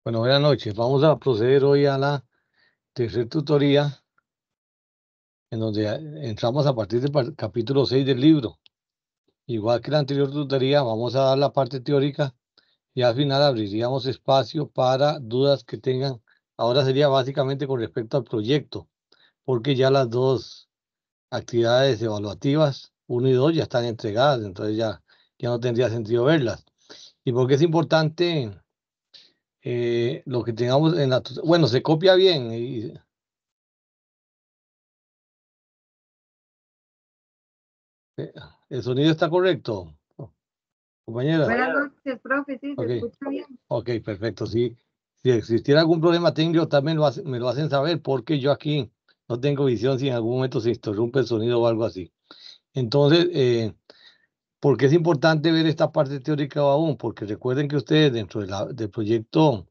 Bueno, buenas noches. Vamos a proceder hoy a la tercera tutoría, en donde entramos a partir del capítulo 6 del libro. Igual que la anterior tutoría, vamos a dar la parte teórica y al final abriríamos espacio para dudas que tengan. Ahora sería básicamente con respecto al proyecto, porque ya las dos actividades evaluativas, 1 y 2, ya están entregadas, entonces ya no tendría sentido verlas. Y porque es importante lo que tengamos en la... Bueno, se copia bien y Eh, ¿el sonido está correcto, compañera? Buenas noches, profe, sí, se Ok, escucha bien. ok, perfecto. Si existiera algún problema técnico, también me lo hacen saber, porque yo aquí no tengo visión si en algún momento se interrumpe el sonido o algo así. Entonces, ¿por qué es importante ver esta parte teórica aún? Porque recuerden que ustedes dentro de del proyecto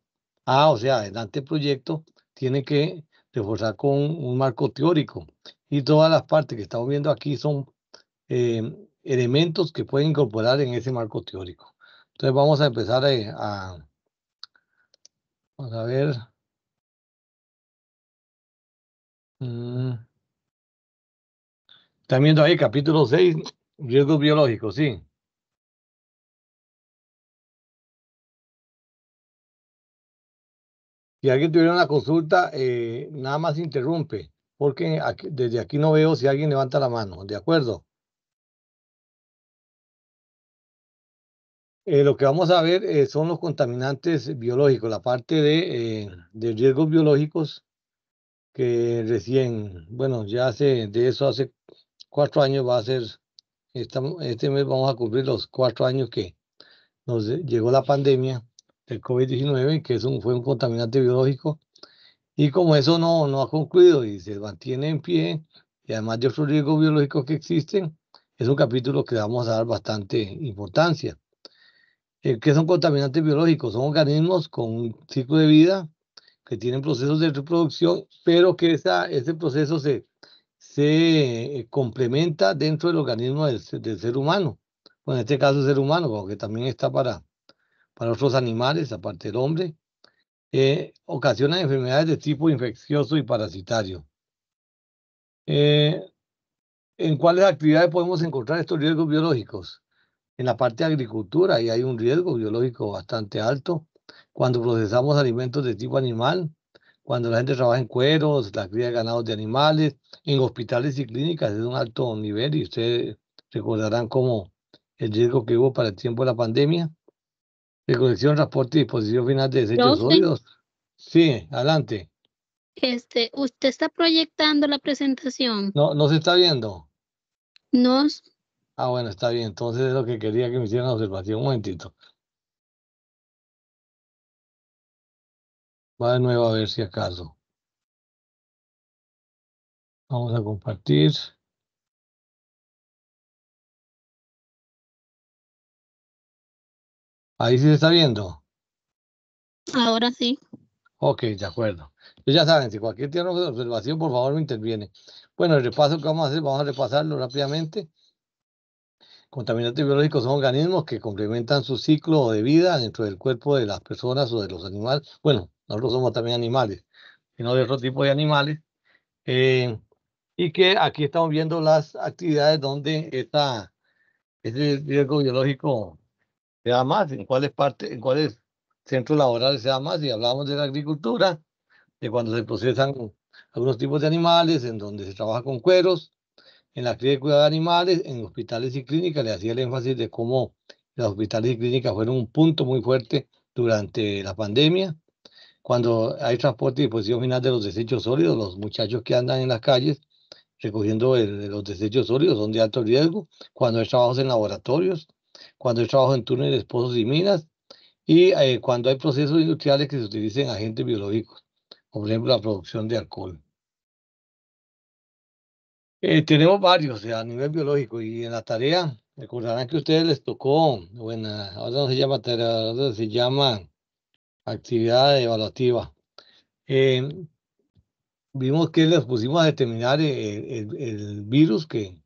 A, o sea, el anteproyecto, tienen que reforzar con un marco teórico. Y todas las partes que estamos viendo aquí son eh, elementos que pueden incorporar en ese marco teórico. Entonces vamos a empezar vamos a ver. mm, Están viendo ahí capítulo 6, riesgos biológicos, sí. Si alguien tuviera una consulta, nada más interrumpe, porque desde aquí no veo si alguien levanta la mano, ¿de acuerdo? Lo que vamos a ver son los contaminantes biológicos, la parte de riesgos biológicos que recién, bueno, ya de eso hace 4 años va a ser. Este mes vamos a cumplir los 4 años que nos llegó la pandemia del COVID-19, que fue un contaminante biológico. Y como eso no ha concluido y se mantiene en pie, y además de otros riesgos biológicos que existen, es un capítulo que le vamos a dar bastante importancia. ¿Qué son contaminantes biológicos? Son organismos con un ciclo de vida que tienen procesos de reproducción, pero que ese proceso se complementa dentro del organismo del ser humano. Bueno, en este caso el ser humano, porque también está para otros animales, aparte del hombre. Ocasiona enfermedades de tipo infeccioso y parasitario. Eh, ¿En cuáles actividades podemos encontrar estos riesgos biológicos? En la parte de agricultura, ahí hay un riesgo biológico bastante alto. Cuando procesamos alimentos de tipo animal, cuando la gente trabaja en cueros, la cría de ganados de animales, en hospitales y clínicas es un alto nivel y ustedes recordarán como el riesgo que hubo para el tiempo de la pandemia. Recolección, transporte y disposición final de desechos Profe, sólidos. Sí, adelante. usted está proyectando la presentación. No se está viendo. Nos, Ah, bueno, está bien. Entonces es lo que quería que me hicieran la observación. Un momentito. Va de nuevo a ver si acaso. Vamos a compartir. Ahí sí se está viendo. ahora sí. Ok, de acuerdo. Pues ya saben, si cualquier tiene una observación, por favor me interviene. Bueno, el repaso que vamos a hacer, vamos a repasarlo rápidamente. Contaminantes biológicos son organismos que complementan su ciclo de vida dentro del cuerpo de las personas o de los animales. Bueno, nosotros somos también animales, sino de otro tipo de animales. Eh, y que aquí estamos viendo las actividades donde ese riesgo biológico se da más, en cuáles centros laborales se da más. Y hablamos de la agricultura, de cuando se procesan algunos tipos de animales, en donde se trabaja con cueros, en la cría y cuidado de animales, en hospitales y clínicas. Le hacía el énfasis de cómo los hospitales y clínicas fueron un punto muy fuerte durante la pandemia. Cuando hay transporte y disposición final de los desechos sólidos, los muchachos que andan en las calles recogiendo los desechos sólidos son de alto riesgo. Cuando hay trabajos en laboratorios, cuando hay trabajo en túneles, pozos y minas, y cuando hay procesos industriales que se utilicen agentes biológicos, como por ejemplo la producción de alcohol. Tenemos varios a nivel biológico y en la tarea, recordarán que a ustedes les tocó, bueno, ahora no se llama tarea, ahora se llama actividad evaluativa. Eh, Vimos que les pusimos a determinar el virus que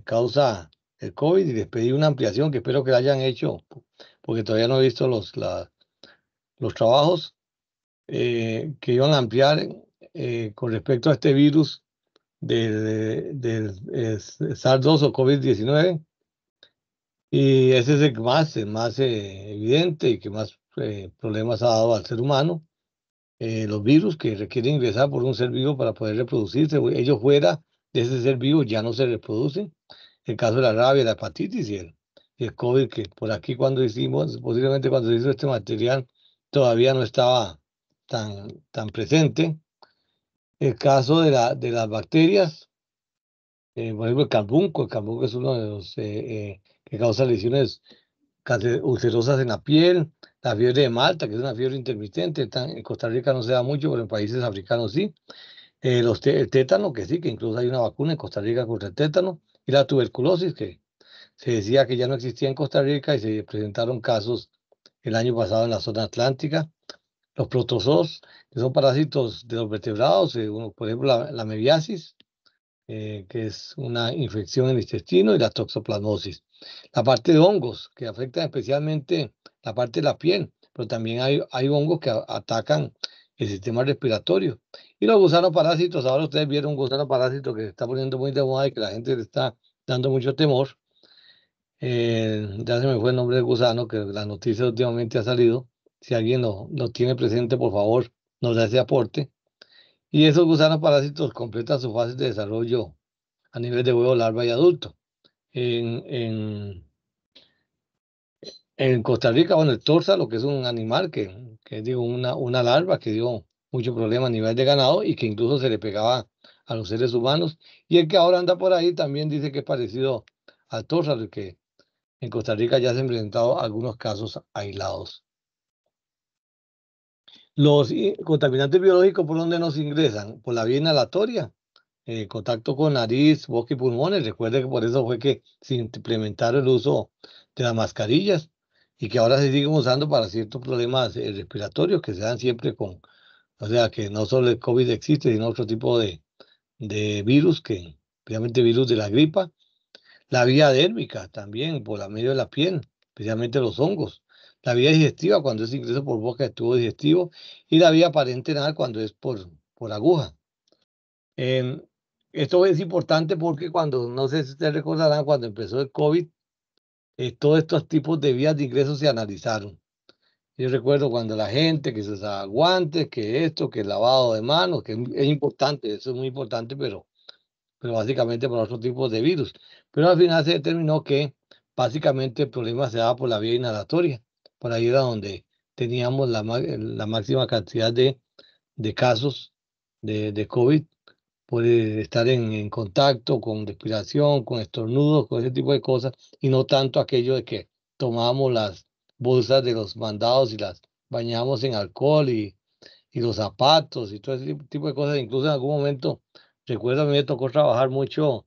causa el COVID y les pedí una ampliación que espero que la hayan hecho, porque todavía no he visto los trabajos que iban a ampliar con respecto a este virus del SARS-2 o COVID-19. Y ese es el más evidente y que más problemas ha dado al ser humano. Los virus que requieren ingresar por un ser vivo para poder reproducirse, ellos fuera de ese ser vivo ya no se reproducen. El caso de la rabia, la hepatitis y el COVID, que por aquí cuando hicimos, posiblemente cuando se hizo este material, todavía no estaba tan presente. El caso de las bacterias, por ejemplo, el carbunco es uno de los que causa lesiones ulcerosas en la piel, la fiebre de Malta, que es una fiebre intermitente, en Costa Rica no se da mucho, pero en países africanos sí. El tétano, que sí, que incluso hay una vacuna en Costa Rica contra el tétano, y la tuberculosis, que se decía que ya no existía en Costa Rica y se presentaron casos el año pasado en la zona atlántica. Los protozoos, que son parásitos de los vertebrados, por ejemplo, la mebiasis, que es una infección en el intestino, y la toxoplasmosis. La parte de hongos, que afectan especialmente la parte de la piel, pero también hay hongos que atacan el sistema respiratorio. Y los gusanos parásitos, ahora ustedes vieron un gusano parásito que se está poniendo muy de moda y que la gente le está dando mucho temor. Ya se me fue el nombre del gusano, que la noticia últimamente ha salido. Si alguien lo tiene presente, por favor, nos da ese aporte. Y esos gusanos parásitos completan su fase de desarrollo a nivel de huevo, larva y adulto. En, en, en Costa Rica, bueno, el lo que es un animal que digo, una larva que dio mucho problema a nivel de ganado y que incluso se le pegaba a los seres humanos. Y el que ahora anda por ahí también dice que es parecido al tórsalo, que en Costa Rica ya se han presentado algunos casos aislados. Los contaminantes biológicos, ¿por dónde nos ingresan? Por la vía inhalatoria, contacto con nariz, boca y pulmones. Recuerde que por eso fue que se implementaron el uso de las mascarillas y que ahora se siguen usando para ciertos problemas respiratorios que se dan siempre o sea, que no solo el COVID existe, sino otro tipo de virus, especialmente virus de la gripa. La vía dérmica también, por la medio de la piel, especialmente los hongos. La vía digestiva, cuando es ingreso por boca de tubo digestivo. Y la vía parenteral, cuando es por aguja. Em, Esto es importante porque cuando, no sé si ustedes recordarán, cuando empezó el COVID, todos estos tipos de vías de ingreso se analizaron. Yo recuerdo cuando la gente que se usaba guantes, que esto, que el lavado de manos, que es importante, eso es muy importante, pero básicamente por otros tipos de virus. Pero al final se determinó que básicamente el problema se daba por la vía inhalatoria. Por ahí era donde teníamos la máxima cantidad de casos de COVID por estar en contacto con respiración, con estornudos, con ese tipo de cosas, y no tanto aquello de que tomábamos las bolsas de los mandados y las bañábamos en alcohol y los zapatos y todo ese tipo de cosas. Incluso en algún momento, recuerdo, a mí me tocó trabajar mucho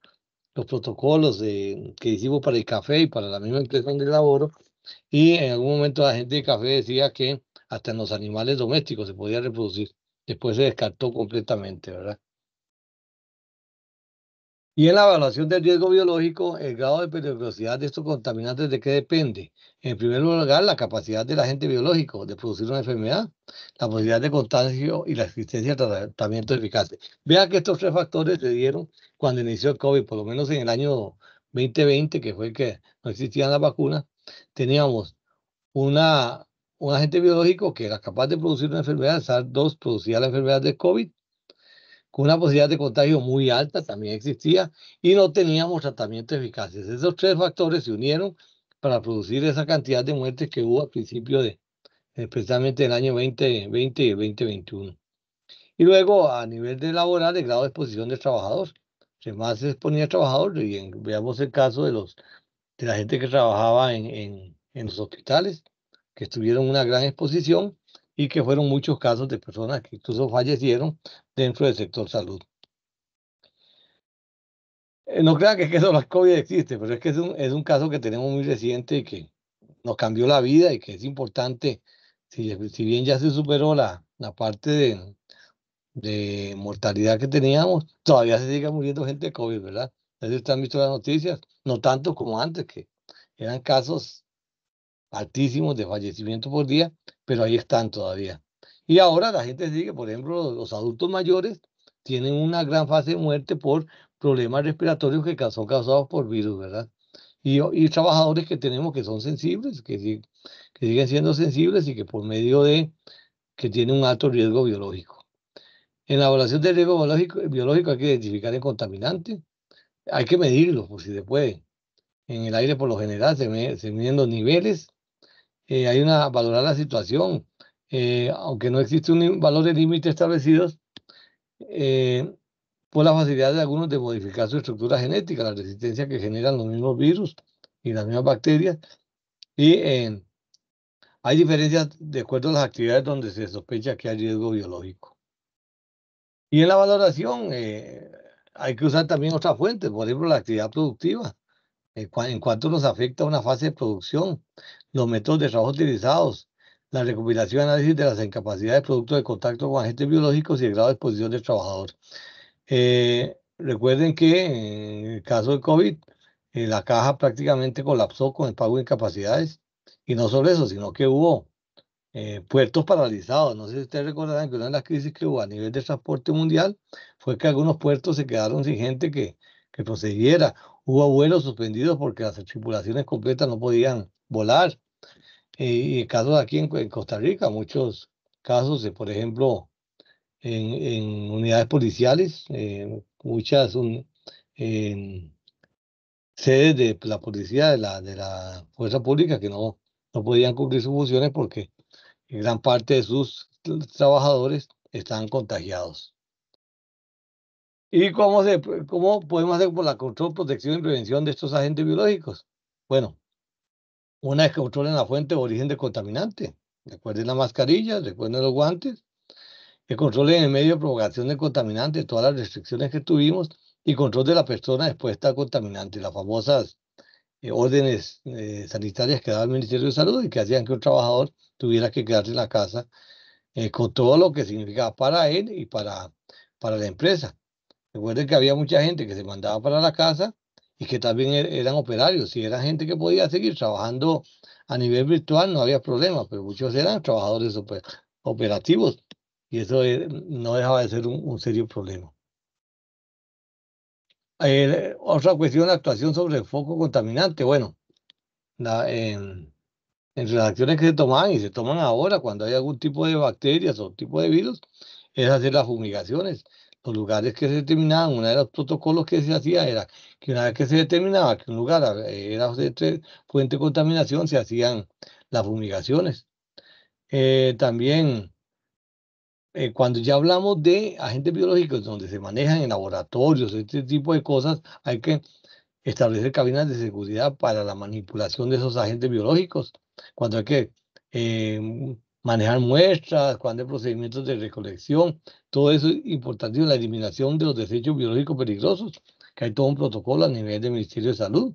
los protocolos que hicimos para el café y para la misma empresa donde laboro, y en algún momento la gente de café decía que hasta en los animales domésticos se podía reproducir. Después se descartó completamente, ¿verdad? Y en la evaluación del riesgo biológico, el grado de peligrosidad de estos contaminantes, ¿de qué depende? En primer lugar, la capacidad del agente biológico de producir una enfermedad, la posibilidad de contagio y la existencia de tratamiento eficaz. Vea que estos tres factores se dieron cuando inició el COVID, por lo menos en el año 2020, que fue que no existían las vacunas, teníamos una, un agente biológico que era capaz de producir una enfermedad, SARS-2 producía la enfermedad de COVID, con una posibilidad de contagio muy alta, también existía, y no teníamos tratamientos eficaces. Esos tres factores se unieron para producir esa cantidad de muertes que hubo al principio especialmente el año 2020 y 2021. Y luego, a nivel de laboral, el grado de exposición del trabajador. Se más se exponía el trabajador, y veamos el caso de la gente que trabajaba en los hospitales, que tuvieron una gran exposición y que fueron muchos casos de personas que incluso fallecieron dentro del sector salud. No crean que solo el COVID existe, pero es que es un caso que tenemos muy reciente y que nos cambió la vida y que es importante, si bien ya se superó la parte de mortalidad que teníamos, todavía se sigue muriendo gente de COVID, ¿verdad? Ustedes están visto las noticias, no tanto como antes, que eran casos altísimos de fallecimiento por día, pero ahí están todavía. Y ahora la gente sigue, por ejemplo, los adultos mayores tienen una gran fase de muerte por problemas respiratorios que son causados por virus, ¿verdad? Y trabajadores que tenemos que son sensibles, que siguen siendo sensibles y que por medio de que tienen un alto riesgo biológico. En la evaluación del riesgo biológico hay que identificar el contaminante, hay que medirlo, por si se puede. En el aire, por lo general, se miden los niveles, hay una valorar la situación, aunque no existe un valor de límite establecidos, eh, por la facilidad de algunos de modificar su estructura genética, la resistencia que generan los mismos virus y las mismas bacterias, y hay diferencias de acuerdo a las actividades donde se sospecha que hay riesgo biológico. Y en la valoración hay que usar también otras fuentes, por ejemplo, la actividad productiva, en cuanto nos afecta una fase de producción, los métodos de trabajo utilizados, la recopilación y análisis de las incapacidades producto de contacto con agentes biológicos y el grado de exposición del trabajador. Recuerden que en el caso de COVID, la caja prácticamente colapsó con el pago de incapacidades, y no solo eso, sino que hubo puertos paralizados. No sé si ustedes recordarán que una de las crisis que hubo a nivel de transporte mundial fue que algunos puertos se quedaron sin gente que procediera. Hubo vuelos suspendidos porque las tripulaciones completas no podían volar. Y casos aquí en Costa Rica, muchos casos, por ejemplo, en unidades policiales, muchas en sedes de la policía de la fuerza pública que no podían cumplir sus funciones porque gran parte de sus trabajadores están contagiados. ¿Y cómo podemos hacer por la control, protección y prevención de estos agentes biológicos? Bueno, una es que controlen la fuente o origen del contaminante. Recuerden la mascarilla, recuerden los guantes, que controlen el medio de propagación del contaminante, todas las restricciones que tuvimos, y control de la persona expuesta al contaminante, las famosas órdenes sanitarias que daba el Ministerio de Salud y que hacían que un trabajador tuviera que quedarse en la casa con todo lo que significaba para él y para la empresa. Recuerden que había mucha gente que se mandaba para la casa y que también eran operarios. Si era gente que podía seguir trabajando a nivel virtual, no había problema, pero muchos eran trabajadores operativos, y eso no dejaba de ser un serio problema. Otra cuestión, la actuación sobre el foco contaminante. Bueno, entre las acciones que se toman y se toman ahora cuando hay algún tipo de bacterias o tipo de virus, es hacer las fumigaciones. Los lugares que se determinaban, uno de los protocolos que se hacía era que una vez que se determinaba que un lugar era fuente de contaminación, se hacían las fumigaciones. También, cuando ya hablamos de agentes biológicos donde se manejan en laboratorios, este tipo de cosas, hay que establecer cabinas de seguridad para la manipulación de esos agentes biológicos, cuando hay que manejar muestras, cuando hay procedimientos de recolección, todo eso es importante, la eliminación de los desechos biológicos peligrosos, que hay todo un protocolo a nivel del Ministerio de Salud.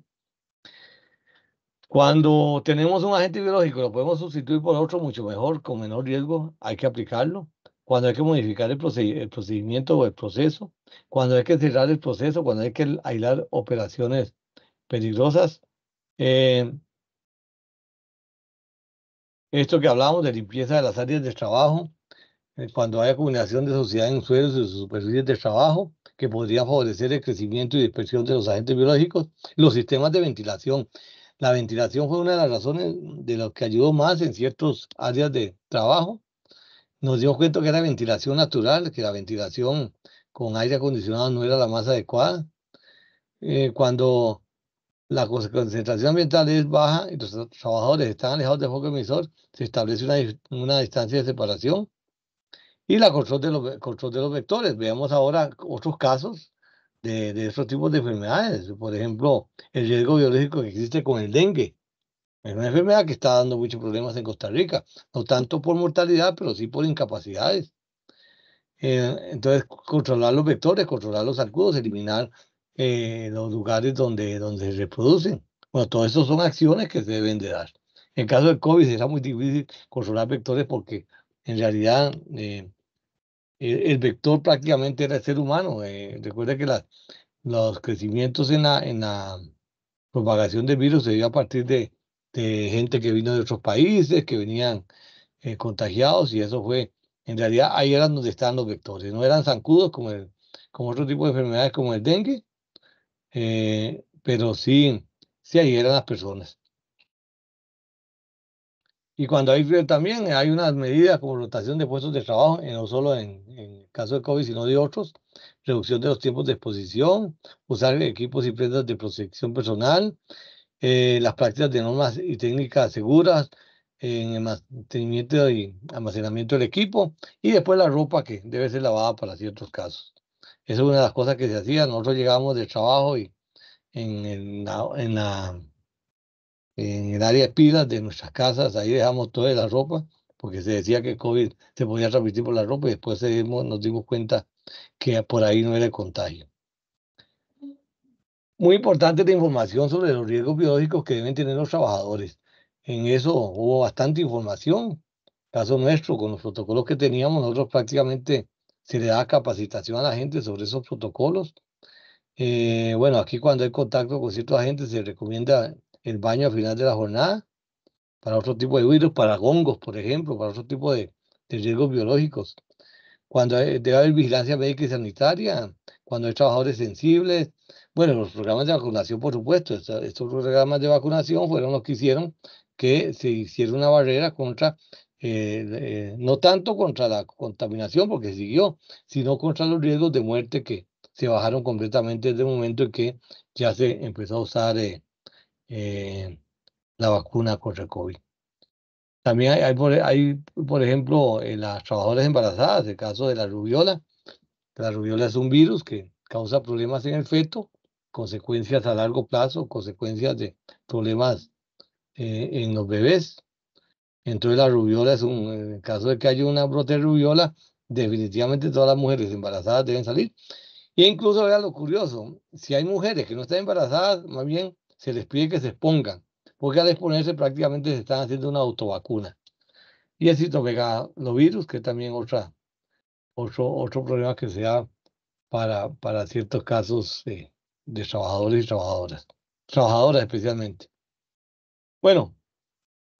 Cuando tenemos un agente biológico, lo podemos sustituir por otro mucho mejor, con menor riesgo, hay que aplicarlo. Cuando hay que modificar el procedimiento o el proceso, cuando hay que cerrar el proceso, cuando hay que aislar operaciones peligrosas. Esto que hablábamos de limpieza de las áreas de trabajo, cuando hay acumulación de suciedad en suelos y superficies de trabajo, que podría favorecer el crecimiento y dispersión de los agentes biológicos, los sistemas de ventilación. La ventilación fue una de las razones de lo que ayudó más en ciertas áreas de trabajo. Nos dimos cuenta que era ventilación natural, que la ventilación con aire acondicionado no era la más adecuada. Cuando la concentración ambiental es baja y los trabajadores están alejados del foco emisor, se establece una distancia de separación y la control de los vectores. Veamos ahora otros casos de estos tipos de enfermedades. Por ejemplo, el riesgo biológico que existe con el dengue. Es una enfermedad que está dando muchos problemas en Costa Rica, no tanto por mortalidad, pero sí por incapacidades. Entonces, controlar los vectores, controlar los zancudos, eliminar los lugares donde se reproducen. Bueno, todo eso son acciones que se deben de dar. En caso del COVID será muy difícil controlar vectores porque en realidad el vector prácticamente era el ser humano. Recuerda que los crecimientos en la propagación del virus se dio a partir de gente que vino de otros países, que venían contagiados y eso fue, en realidad ahí eran donde estaban los vectores, no eran zancudos como otro tipo de enfermedades como el dengue, pero sí, sí ahí eran las personas. Y cuando hay frío también hay unas medidas como rotación de puestos de trabajo, no solo en el caso de COVID, sino de otros, reducción de los tiempos de exposición, usar equipos y prendas de protección personal, las prácticas de normas y técnicas seguras en el mantenimiento y almacenamiento del equipo y después la ropa que debe ser lavada para ciertos casos. Esa es una de las cosas que se hacía. Nosotros llegábamos del trabajo y en el área de pilas de nuestras casas, ahí dejamos toda la ropa, porque se decía que COVID se podía transmitir por la ropa y después nos dimos cuenta que por ahí no era el contagio. Muy importante la información sobre los riesgos biológicos que deben tener los trabajadores. En eso hubo bastante información. Caso nuestro, con los protocolos que teníamos, nosotros prácticamente se le da capacitación a la gente sobre esos protocolos. Bueno, aquí cuando hay contacto con ciertos agentes se recomienda el baño al final de la jornada para otro tipo de virus, para hongos, por ejemplo, para otro tipo de riesgos biológicos. Cuando debe haber vigilancia médica y sanitaria, cuando hay trabajadores sensibles. Bueno, los programas de vacunación, por supuesto, estos programas de vacunación fueron los que hicieron que se hiciera una barrera contra, no tanto contra la contaminación, porque siguió, sino contra los riesgos de muerte que se bajaron completamente desde el momento en que ya se empezó a usar eh, la vacuna contra el COVID. También hay, por ejemplo, las trabajadoras embarazadas, el caso de la rubiola. La rubiola es un virus que causa problemas en el feto, consecuencias a largo plazo, consecuencias de problemas en los bebés. Entonces la rubiola en el caso de que haya una brote de rubiola, definitivamente todas las mujeres embarazadas deben salir. E incluso vean lo curioso, si hay mujeres que no están embarazadas, más bien se les pide que se expongan, porque al exponerse prácticamente se están haciendo una autovacuna. Y el citomegalovirus, que es también otro problema que se da para ciertos casos de trabajadores y trabajadoras, trabajadoras especialmente. Bueno,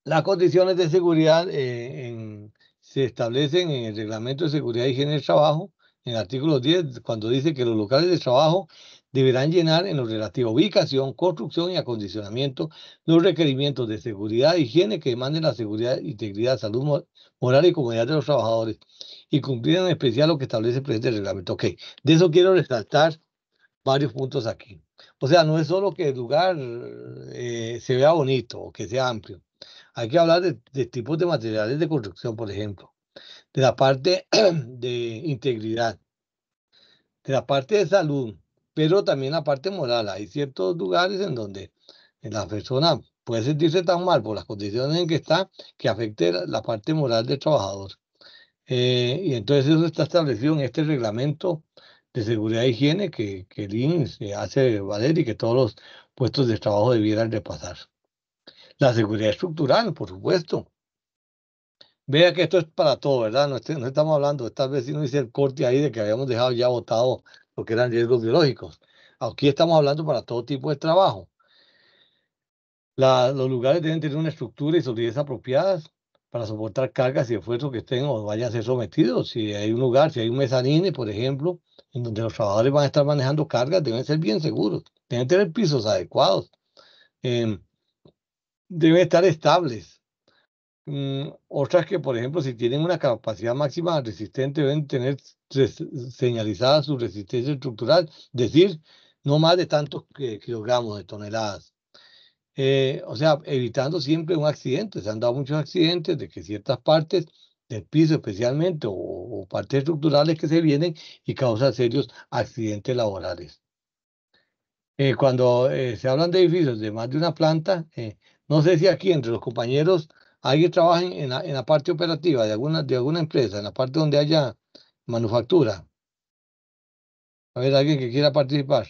las condiciones de seguridad se establecen en el Reglamento de Seguridad y Higiene del Trabajo, en el artículo 10, cuando dice que los locales de trabajo deberán llenar en lo relativo a ubicación, construcción y acondicionamiento los requerimientos de seguridad e higiene que demanden la seguridad, integridad, salud moral y comodidad de los trabajadores y cumplir en especial lo que establece el presente reglamento. Ok, de eso quiero resaltar varios puntos aquí. O sea, no es solo que el lugar se vea bonito o que sea amplio. Hay que hablar de tipos de materiales de construcción, por ejemplo, de la parte de integridad, de la parte de salud, pero también la parte moral. Hay ciertos lugares en donde la persona puede sentirse tan mal por las condiciones en que está que afecte la parte moral del trabajador. Y entonces eso está establecido en este reglamento de seguridad e higiene que el INS hace valer y que todos los puestos de trabajo debieran repasar. La seguridad estructural, por supuesto. Vea que esto es para todo, ¿verdad? No estamos hablando, tal vez si no hice el corte ahí de que habíamos dejado ya votado lo que eran riesgos biológicos. Aquí estamos hablando para todo tipo de trabajo. Los lugares deben tener una estructura y solidez apropiadas para soportar cargas y esfuerzos que estén o vayan a ser sometidos. Si hay un lugar, si hay un mezanine, por ejemplo, en donde los trabajadores van a estar manejando cargas, deben ser bien seguros, deben tener pisos adecuados, em, deben estar estables. Otras que, por ejemplo, si tienen una capacidad máxima resistente, deben tener señalizada su resistencia estructural, decir, no más de tantos kilogramos de toneladas. O sea, evitando siempre un accidente. Se han dado muchos accidentes de que ciertas partes del piso especialmente o partes estructurales que se vienen y causan serios accidentes laborales. Cuando se hablan de edificios de más de una planta, no sé si aquí entre los compañeros alguien trabaja en la parte operativa de alguna empresa, en la parte donde haya manufactura. A ver, alguien que quiera participar.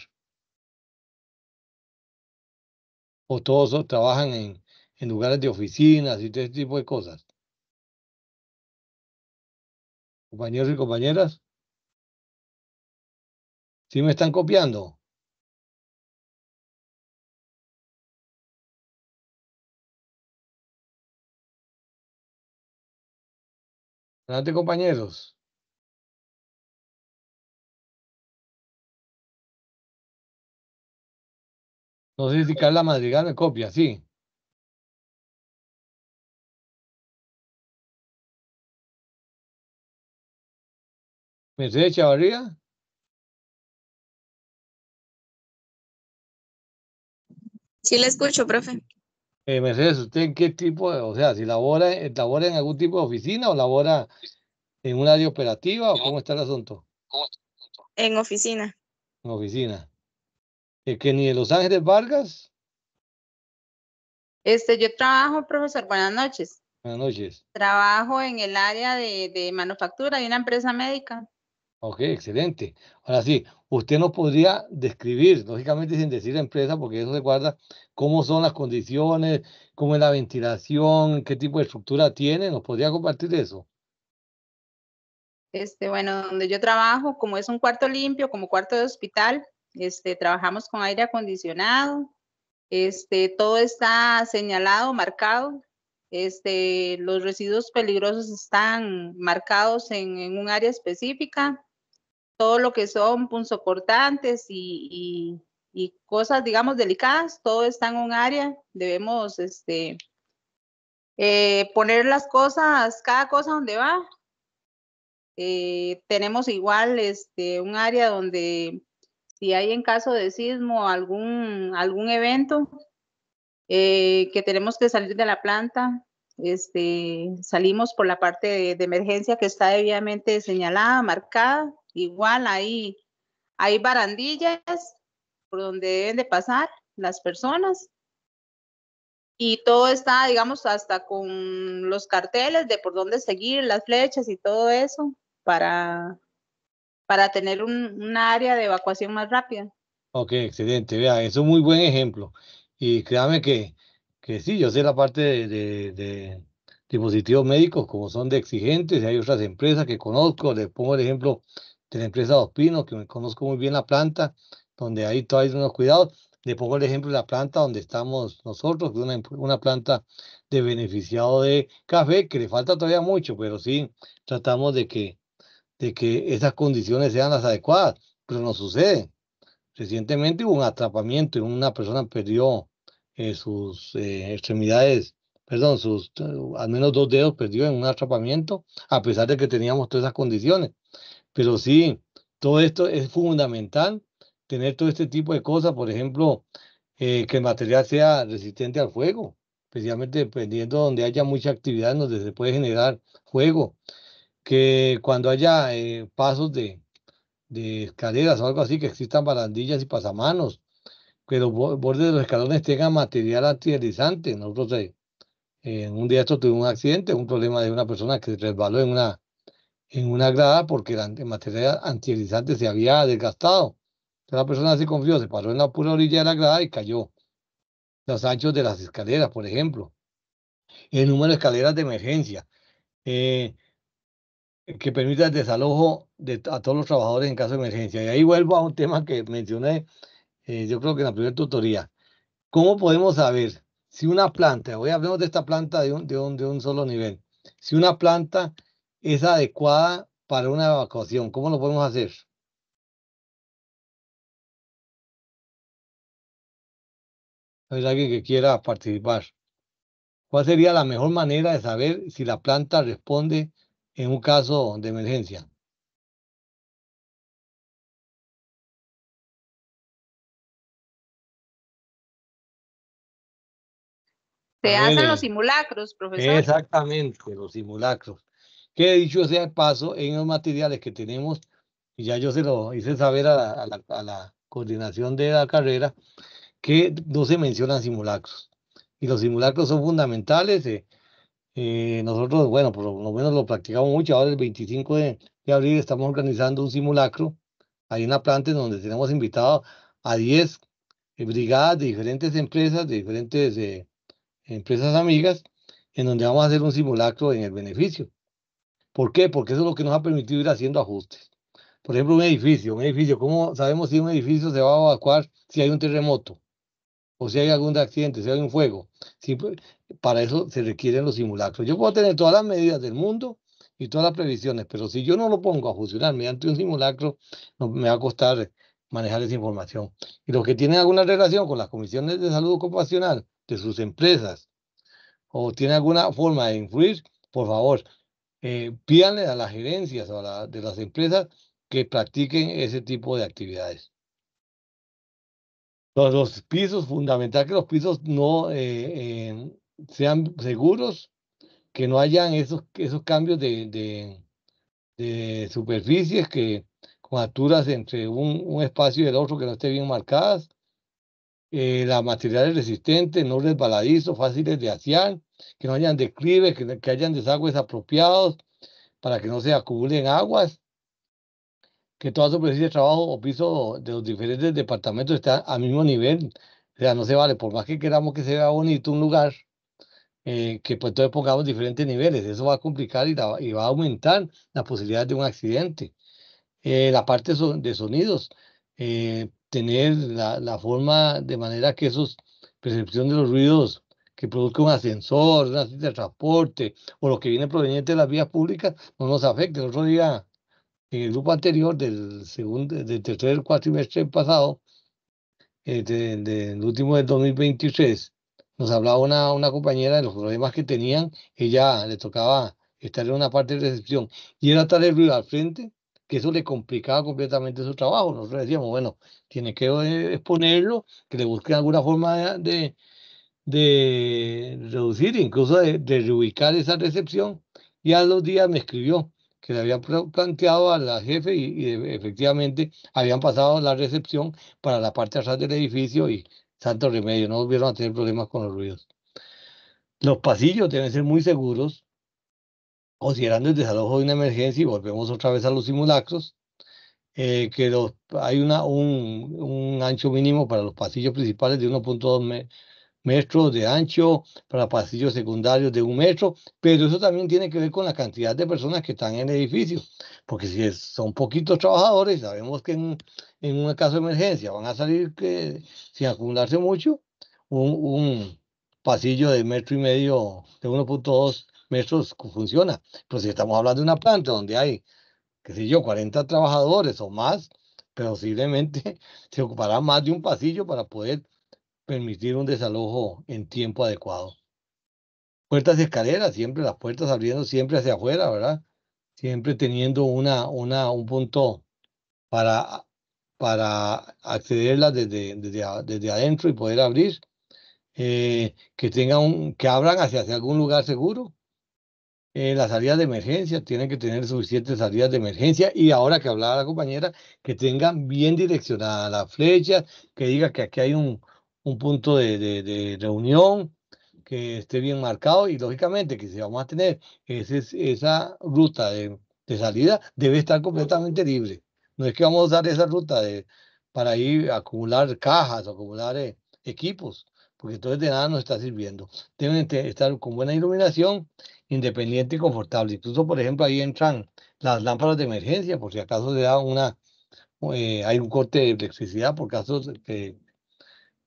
O todos trabajan en lugares de oficinas y todo ese tipo de cosas. Compañeros y compañeras, ¿sí me están copiando? Adelante, compañeros. No sé si Carla Madrigal me copia, sí. Mercedes Chavarría. Sí, le escucho, profe. Mercedes, ¿usted en qué tipo de, o sea, si labora en algún tipo de oficina o labora en un área operativa o cómo está el asunto? En oficina. En oficina. Que ni de Los Ángeles Vargas. Yo trabajo, profesor, buenas noches. Buenas noches. Trabajo en el área de manufactura de una empresa médica. Ok, excelente. Ahora sí, usted nos podría describir, lógicamente sin decir empresa, porque eso se guarda, cómo son las condiciones, cómo es la ventilación, qué tipo de estructura tiene, ¿nos podría compartir eso? Bueno, donde yo trabajo, como es un cuarto limpio, como cuarto de hospital, trabajamos con aire acondicionado, todo está señalado, marcado, los residuos peligrosos están marcados en un área específica, todo lo que son punzocortantes y cosas, digamos, delicadas, todo está en un área, debemos, poner las cosas, cada cosa donde va. Tenemos igual un área donde si hay en caso de sismo algún evento que tenemos que salir de la planta, salimos por la parte de emergencia que está debidamente señalada, marcada. Igual hay barandillas por donde deben de pasar las personas. Y todo está, digamos, hasta con los carteles de por dónde seguir, las flechas y todo eso para tener un área de evacuación más rápida. Ok, excelente, vea, eso es un muy buen ejemplo. Y créame que sí, yo sé la parte de dispositivos médicos, como son de exigentes, y hay otras empresas que conozco, les pongo el ejemplo de la empresa Dos Pinos, que me conozco muy bien la planta, donde ahí todavía hay unos cuidados. Le pongo el ejemplo de la planta donde estamos nosotros, que es una planta de beneficiado de café, que le falta todavía mucho, pero sí tratamos de que esas condiciones sean las adecuadas, pero no sucede. Recientemente hubo un atrapamiento y una persona perdió sus extremidades, perdón, al menos 2 dedos perdió en un atrapamiento, a pesar de que teníamos todas esas condiciones. Pero sí, todo esto es fundamental, tener todo este tipo de cosas, por ejemplo, que el material sea resistente al fuego, especialmente dependiendo donde haya mucha actividad, donde se puede generar fuego, que cuando haya pasos de escaleras o algo así, que existan barandillas y pasamanos, que los bordes de los escalones tengan material antideslizante. Nosotros en un día esto tuvimos un accidente, un problema de una persona que se resbaló en una grada porque el material antideslizante se había desgastado. Entonces, la persona se confió, se paró en la pura orilla de la grada y cayó. Los anchos de las escaleras, por ejemplo. El número de escaleras de emergencia. eh, que permita el desalojo a todos los trabajadores en caso de emergencia. Y ahí vuelvo a un tema que mencioné, yo creo que en la primera tutoría. ¿Cómo podemos saber si una planta, hoy hablemos de esta planta de un solo nivel, si una planta es adecuada para una evacuación? ¿Cómo lo podemos hacer? ¿Hay alguien que quiera participar? ¿Cuál sería la mejor manera de saber si la planta responde en un caso de emergencia? A Se ver, hacen los simulacros, profesor. exactamente, los simulacros. Que dicho sea de paso, en los materiales que tenemos, y ya yo se lo hice saber a la coordinación de la carrera, que no se mencionan simulacros. Y los simulacros son fundamentales. Nosotros, bueno, por lo menos lo practicamos mucho. Ahora el 25 de abril estamos organizando un simulacro. Hay una planta en donde tenemos invitados a 10 brigadas de diferentes empresas, de diferentes empresas amigas, en donde vamos a hacer un simulacro en el beneficio. ¿Por qué? Porque eso es lo que nos ha permitido ir haciendo ajustes. Por ejemplo, un edificio, ¿cómo sabemos si un edificio se va a evacuar si hay un terremoto o si hay algún accidente, si hay un fuego? Sí, para eso se requieren los simulacros. Yo puedo tener todas las medidas del mundo y todas las previsiones, pero si yo no lo pongo a funcionar mediante un simulacro, me va a costar manejar esa información. Y los que tienen alguna relación con las comisiones de salud ocupacional de sus empresas o tienen alguna forma de influir, por favor, pídanle a las gerencias o de las empresas que practiquen ese tipo de actividades. Los pisos, fundamental que los pisos no sean seguros, que no hayan esos cambios de superficies que con alturas entre un espacio y el otro que no esté bien marcadas, las materiales resistentes, no resbaladizos, fáciles de asear, que no hayan declives, que hayan desagües apropiados para que no se acumulen aguas, que toda superficie de trabajo o piso de los diferentes departamentos está al mismo nivel. O sea, no se vale, por más que queramos que se vea bonito un lugar, que pues entonces pongamos diferentes niveles. Eso va a complicar y va a aumentar la posibilidad de un accidente. La parte de sonidos, tener la forma de manera que esos percepción de los ruidos que produzca un ascensor, una cita de transporte o lo que viene proveniente de las vías públicas no nos afecte. El otro día, en el grupo anterior del tercer cuatrimestre pasado, del último del 2023, nos hablaba una compañera de los problemas que tenían. Ella le tocaba estar en una parte de recepción y era tal el ruido al frente que eso le complicaba completamente su trabajo. Nosotros decíamos, bueno, tiene que exponerlo, que le busquen alguna forma de reducir, incluso de reubicar esa recepción. Y a los días me escribió que le había planteado a la jefe y efectivamente habían pasado la recepción para la parte de atrás del edificio y santo remedio, no volvieron a tener problemas con los ruidos. Los pasillos deben ser muy seguros, considerando el desalojo de una emergencia, y volvemos otra vez a los simulacros, que hay un ancho mínimo para los pasillos principales de 1.2 metros de ancho, para pasillos secundarios de 1 metro, pero eso también tiene que ver con la cantidad de personas que están en el edificio, porque si son poquitos trabajadores, sabemos que en un caso de emergencia van a salir sin acumularse mucho, un pasillo de 1,5 metros, de 1.2 metros funciona, pero si estamos hablando de una planta donde hay, qué sé yo, 40 trabajadores o más, posiblemente se ocupará más de un pasillo para poder permitir un desalojo en tiempo adecuado. Puertas y escaleras, siempre las puertas abriendo siempre hacia afuera, ¿verdad? Siempre teniendo un punto para, accederlas desde adentro y poder abrir, que abran hacia algún lugar seguro. Las salidas de emergencia tienen que tener suficientes salidas de emergencia, y ahora que hablaba la compañera, que tengan bien direccionada la flecha, que diga que aquí hay un punto de reunión, que esté bien marcado, y lógicamente que si vamos a tener esa ruta de salida, debe estar completamente libre. No es que vamos a usar esa ruta para ir a acumular cajas o acumular equipos, porque entonces de nada nos está sirviendo. Deben estar con buena iluminación, independiente y confortable. Incluso, por ejemplo, ahí entran las lámparas de emergencia, por si acaso se da hay un corte de electricidad por casos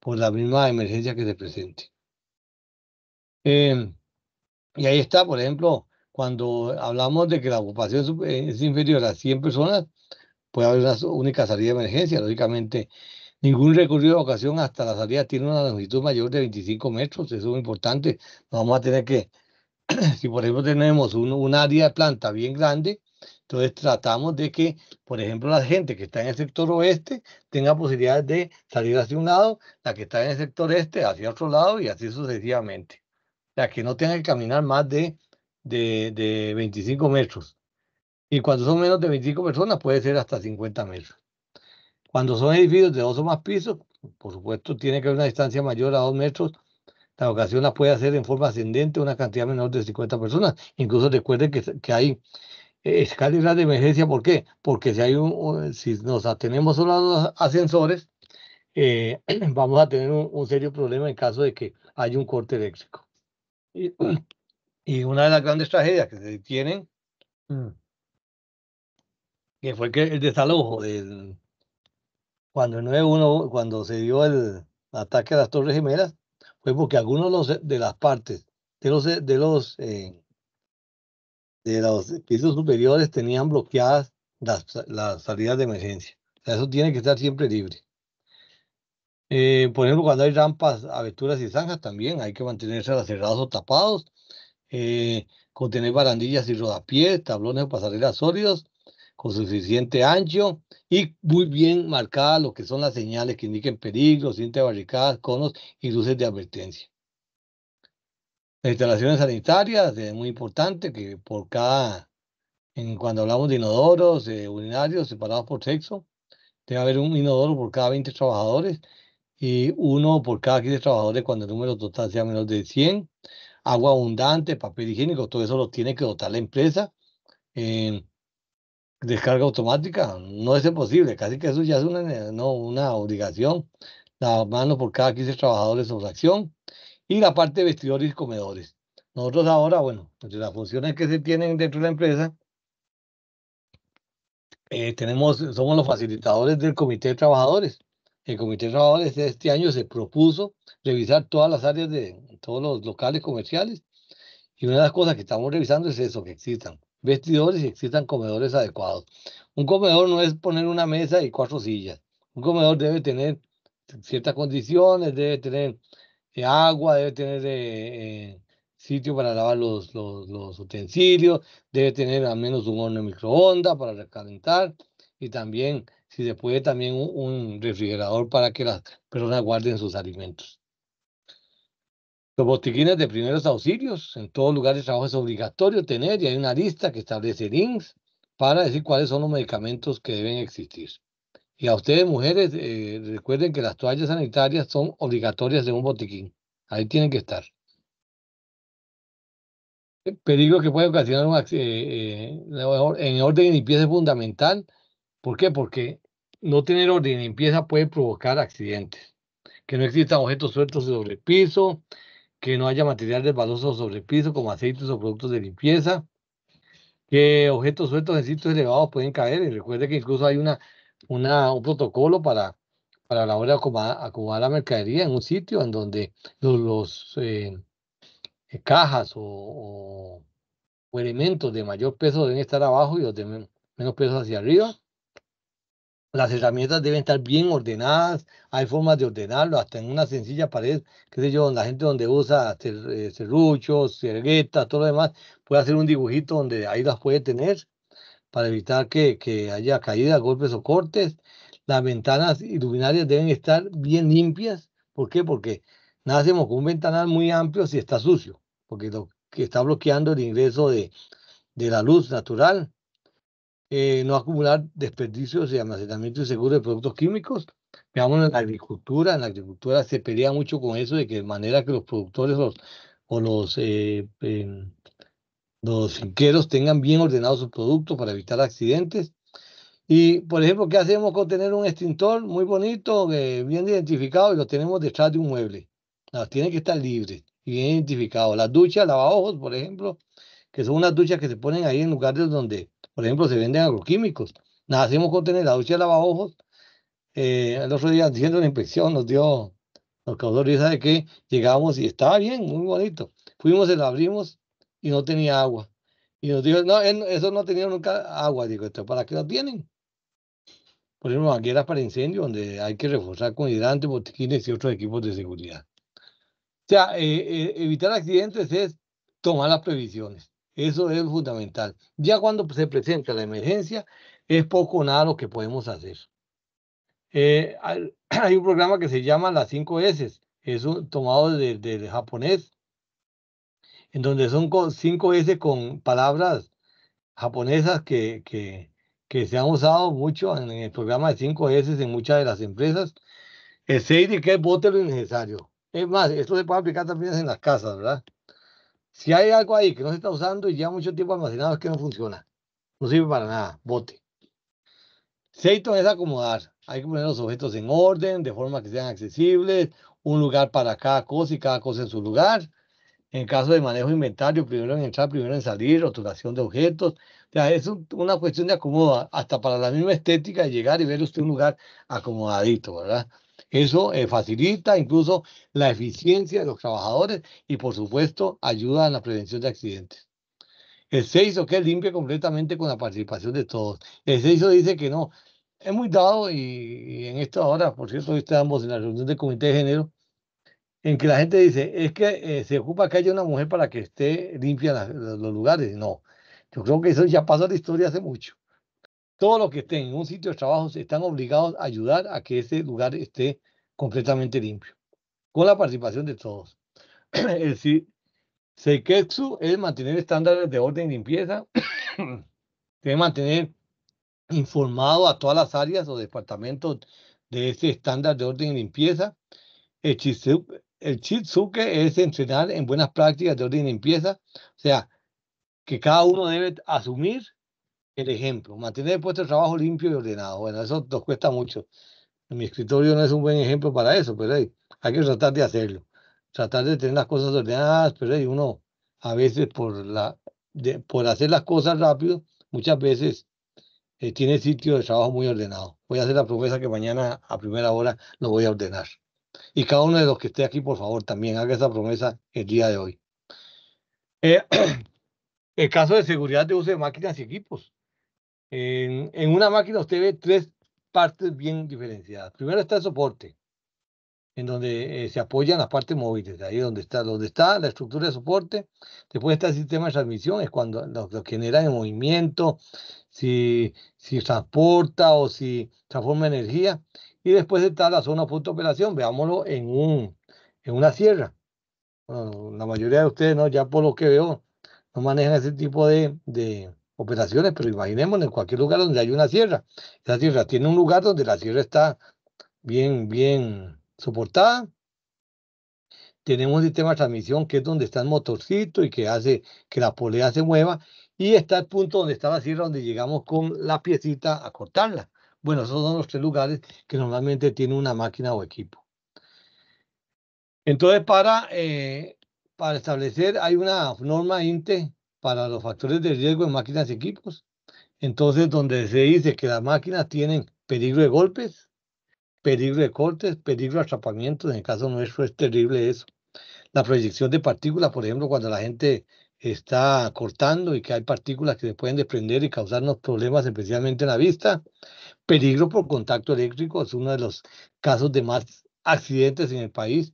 por la misma emergencia que se presente. Y ahí está, por ejemplo, cuando hablamos de que la ocupación es inferior a 100 personas, puede haber una única salida de emergencia. Lógicamente, ningún recorrido de evacuación hasta la salida tiene una longitud mayor de 25 metros. Eso es muy importante. No vamos a tener que, si por ejemplo tenemos un área de planta bien grande, entonces tratamos de que, por ejemplo, la gente que está en el sector oeste tenga posibilidades de salir hacia un lado, la que está en el sector este hacia otro lado, y así sucesivamente. O sea, que no tengan que caminar más de 25 metros. Y cuando son menos de 25 personas, puede ser hasta 50 metros. Cuando son edificios de 2 o más pisos, por supuesto, tiene que haber una distancia mayor a 2 metros. La evacuación la puede hacer en forma ascendente una cantidad menor de 50 personas. Incluso recuerden que hay escaleras de emergencia. ¿Por qué? Porque si nos atenemos solo a los ascensores, vamos a tener un serio problema en caso de que haya un corte eléctrico. Y una de las grandes tragedias que se tienen, que fue el desalojo cuando cuando se dio el ataque a las Torres Gemelas, fue porque algunos de las partes de los de los pisos superiores tenían bloqueadas las salidas de emergencia. O sea, eso tiene que estar siempre libre. Por ejemplo, cuando hay rampas, aberturas y zanjas, también hay que mantenerse cerrados o tapados. Contener barandillas y rodapiés, tablones o pasarelas sólidos con suficiente ancho y muy bien marcadas lo que son las señales que indiquen peligro, cinta de barricadas, conos y luces de advertencia. Las instalaciones sanitarias, es muy importante que por cuando hablamos de inodoros, urinarios separados por sexo, debe haber un inodoro por cada 20 trabajadores y uno por cada 15 trabajadores cuando el número total sea menos de 100. Agua abundante, papel higiénico, todo eso lo tiene que dotar la empresa. Descarga automática, no es imposible, casi que eso ya es una obligación. La mano por cada 15 trabajadores sobre acción. Y la parte de vestidores y comedores. Nosotros ahora, bueno, entre las funciones que se tienen dentro de la empresa, somos los facilitadores del comité de trabajadores. El comité de trabajadores este año se propuso revisar todas las áreas de todos los locales comerciales. Y una de las cosas que estamos revisando es eso, que existan vestidores y existan comedores adecuados. Un comedor no es poner una mesa y 4 sillas. Un comedor debe tener ciertas condiciones, debe tener agua, debe tener sitio para lavar los utensilios, debe tener al menos un horno de microondas para recalentar y también, si se puede, también un refrigerador para que las personas guarden sus alimentos. Los botiquines de primeros auxilios, en todo lugar de trabajo es obligatorio tener y hay una lista que establece links para decir cuáles son los medicamentos que deben existir. Y a ustedes, mujeres, recuerden que las toallas sanitarias son obligatorias de un botiquín. Ahí tienen que estar. El peligro que puede ocasionar en orden y limpieza es fundamental. ¿Por qué? Porque no tener orden y limpieza puede provocar accidentes. Que no existan objetos sueltos sobre el piso, que no haya material resbaloso sobre el piso como aceites o productos de limpieza, que objetos sueltos en sitios elevados pueden caer. Y recuerde que incluso hay un protocolo para la hora de acomodar la mercadería en un sitio en donde los cajas o elementos de mayor peso deben estar abajo y los de menos peso hacia arriba. Las herramientas deben estar bien ordenadas, hay formas de ordenarlo, hasta en una sencilla pared, qué sé yo, la gente donde usa serruchos, servietas, todo lo demás, puede hacer un dibujito donde ahí las puede tener para evitar que haya caídas, golpes o cortes. Las ventanas y luminarias deben estar bien limpias. ¿Por qué? Porque nada hacemos con un ventanal muy amplio si está sucio, porque lo que está bloqueando el ingreso de la luz natural. No acumular desperdicios y almacenamiento inseguro de productos químicos. Veamos en la agricultura se pelea mucho con eso de que de manera que los productores o los finqueros tengan bien ordenados sus productos para evitar accidentes. Y, por ejemplo, ¿qué hacemos con tener un extintor muy bonito, bien identificado y lo tenemos detrás de un mueble? No, tiene que estar libre y bien identificado. Las duchas, lavaojos, por ejemplo, que son unas duchas que se ponen ahí en lugares donde, por ejemplo, se venden agroquímicos. Nada, hacemos con tener la ducha de lavaojos. El otro día haciendo la inspección nos causó risa de que llegábamos y estaba bien, muy bonito. Fuimos, se la abrimos y no tenía agua. Y nos dijo, no, eso no tenía nunca agua. Digo, ¿esto para qué lo tienen? Por ejemplo, mangueras para incendio, donde hay que reforzar con hidrantes, botiquines y otros equipos de seguridad. O sea, evitar accidentes es tomar las previsiones. Eso es fundamental. Ya cuando se presenta la emergencia, es poco o nada lo que podemos hacer. Hay un programa que se llama las 5 S, es tomado del japonés, en donde son 5 S con palabras japonesas que se han usado mucho en el programa de 5 S en muchas de las empresas. El 6 de que es bote lo innecesario. Es más, esto se puede aplicar también en las casas, ¿verdad? Si hay algo ahí que no se está usando y lleva mucho tiempo almacenado, es que no funciona. No sirve para nada, bote. 6 es acomodar. Hay que poner los objetos en orden, de forma que sean accesibles, un lugar para cada cosa y cada cosa en su lugar. En caso de manejo de inventario, primero en entrar, primero en salir, rotulación de objetos. O sea, es una cuestión de acomodo, hasta para la misma estética de llegar y ver usted un lugar acomodadito, ¿verdad? Eso facilita incluso la eficiencia de los trabajadores y, por supuesto, ayuda en la prevención de accidentes. El CEISO que limpia completamente con la participación de todos. El CEISO dice que no. Es muy dado y en esta hora, por cierto, hoy estábamos en la reunión del Comité de Género, en que la gente dice, es que se ocupa que haya una mujer para que esté limpia los lugares. No, yo creo que eso ya pasó a la historia hace mucho. Todos los que estén en un sitio de trabajo están obligados a ayudar a que ese lugar esté completamente limpio, con la participación de todos. El Seiketsu es mantener estándares de orden y limpieza, debe mantener informado a todas las áreas o departamentos de ese estándar de orden y limpieza. El Chitsuke es entrenar en buenas prácticas de orden y limpieza, o sea, que cada uno debe asumir el ejemplo, mantener el puesto de trabajo limpio y ordenado. Bueno, eso nos cuesta mucho. Mi escritorio no es un buen ejemplo para eso, pero hey, hay que tratar de hacerlo. Tratar de tener las cosas ordenadas, pero hey, uno a veces por hacer las cosas rápido, muchas veces tiene sitio de trabajo muy ordenado. Voy a hacer la promesa que mañana a primera hora lo voy a ordenar. Y cada uno de los que esté aquí, por favor, también haga esa promesa el día de hoy. El caso de seguridad de uso de máquinas y equipos. En una máquina usted ve tres partes bien diferenciadas. Primero está el soporte, en donde se apoyan las partes móviles, ahí donde está la estructura de soporte. Después está el sistema de transmisión, es cuando lo que genera el movimiento, si transporta o si transforma energía. Y después está la zona punto de operación, veámoslo en una sierra. Bueno, la mayoría de ustedes, ¿no? Ya por lo que veo, no manejan ese tipo de operaciones, pero imaginémonos en cualquier lugar donde hay una sierra. Esa sierra tiene un lugar donde la sierra está bien soportada. Tenemos un sistema de transmisión que es donde está el motorcito y que hace que la polea se mueva. Y está el punto donde está la sierra, donde llegamos con la piecita a cortarla. Bueno, esos son los tres lugares que normalmente tiene una máquina o equipo. Entonces, para establecer, hay una norma INTE para los factores de riesgo en máquinas y equipos. Entonces, donde se dice que las máquinas tienen peligro de golpes, peligro de cortes, peligro de atrapamiento. En el caso nuestro es terrible eso. La proyección de partículas, por ejemplo, cuando la gente está cortando y que hay partículas que se pueden desprender y causarnos problemas, especialmente en la vista. Peligro por contacto eléctrico es uno de los casos de más accidentes en el país.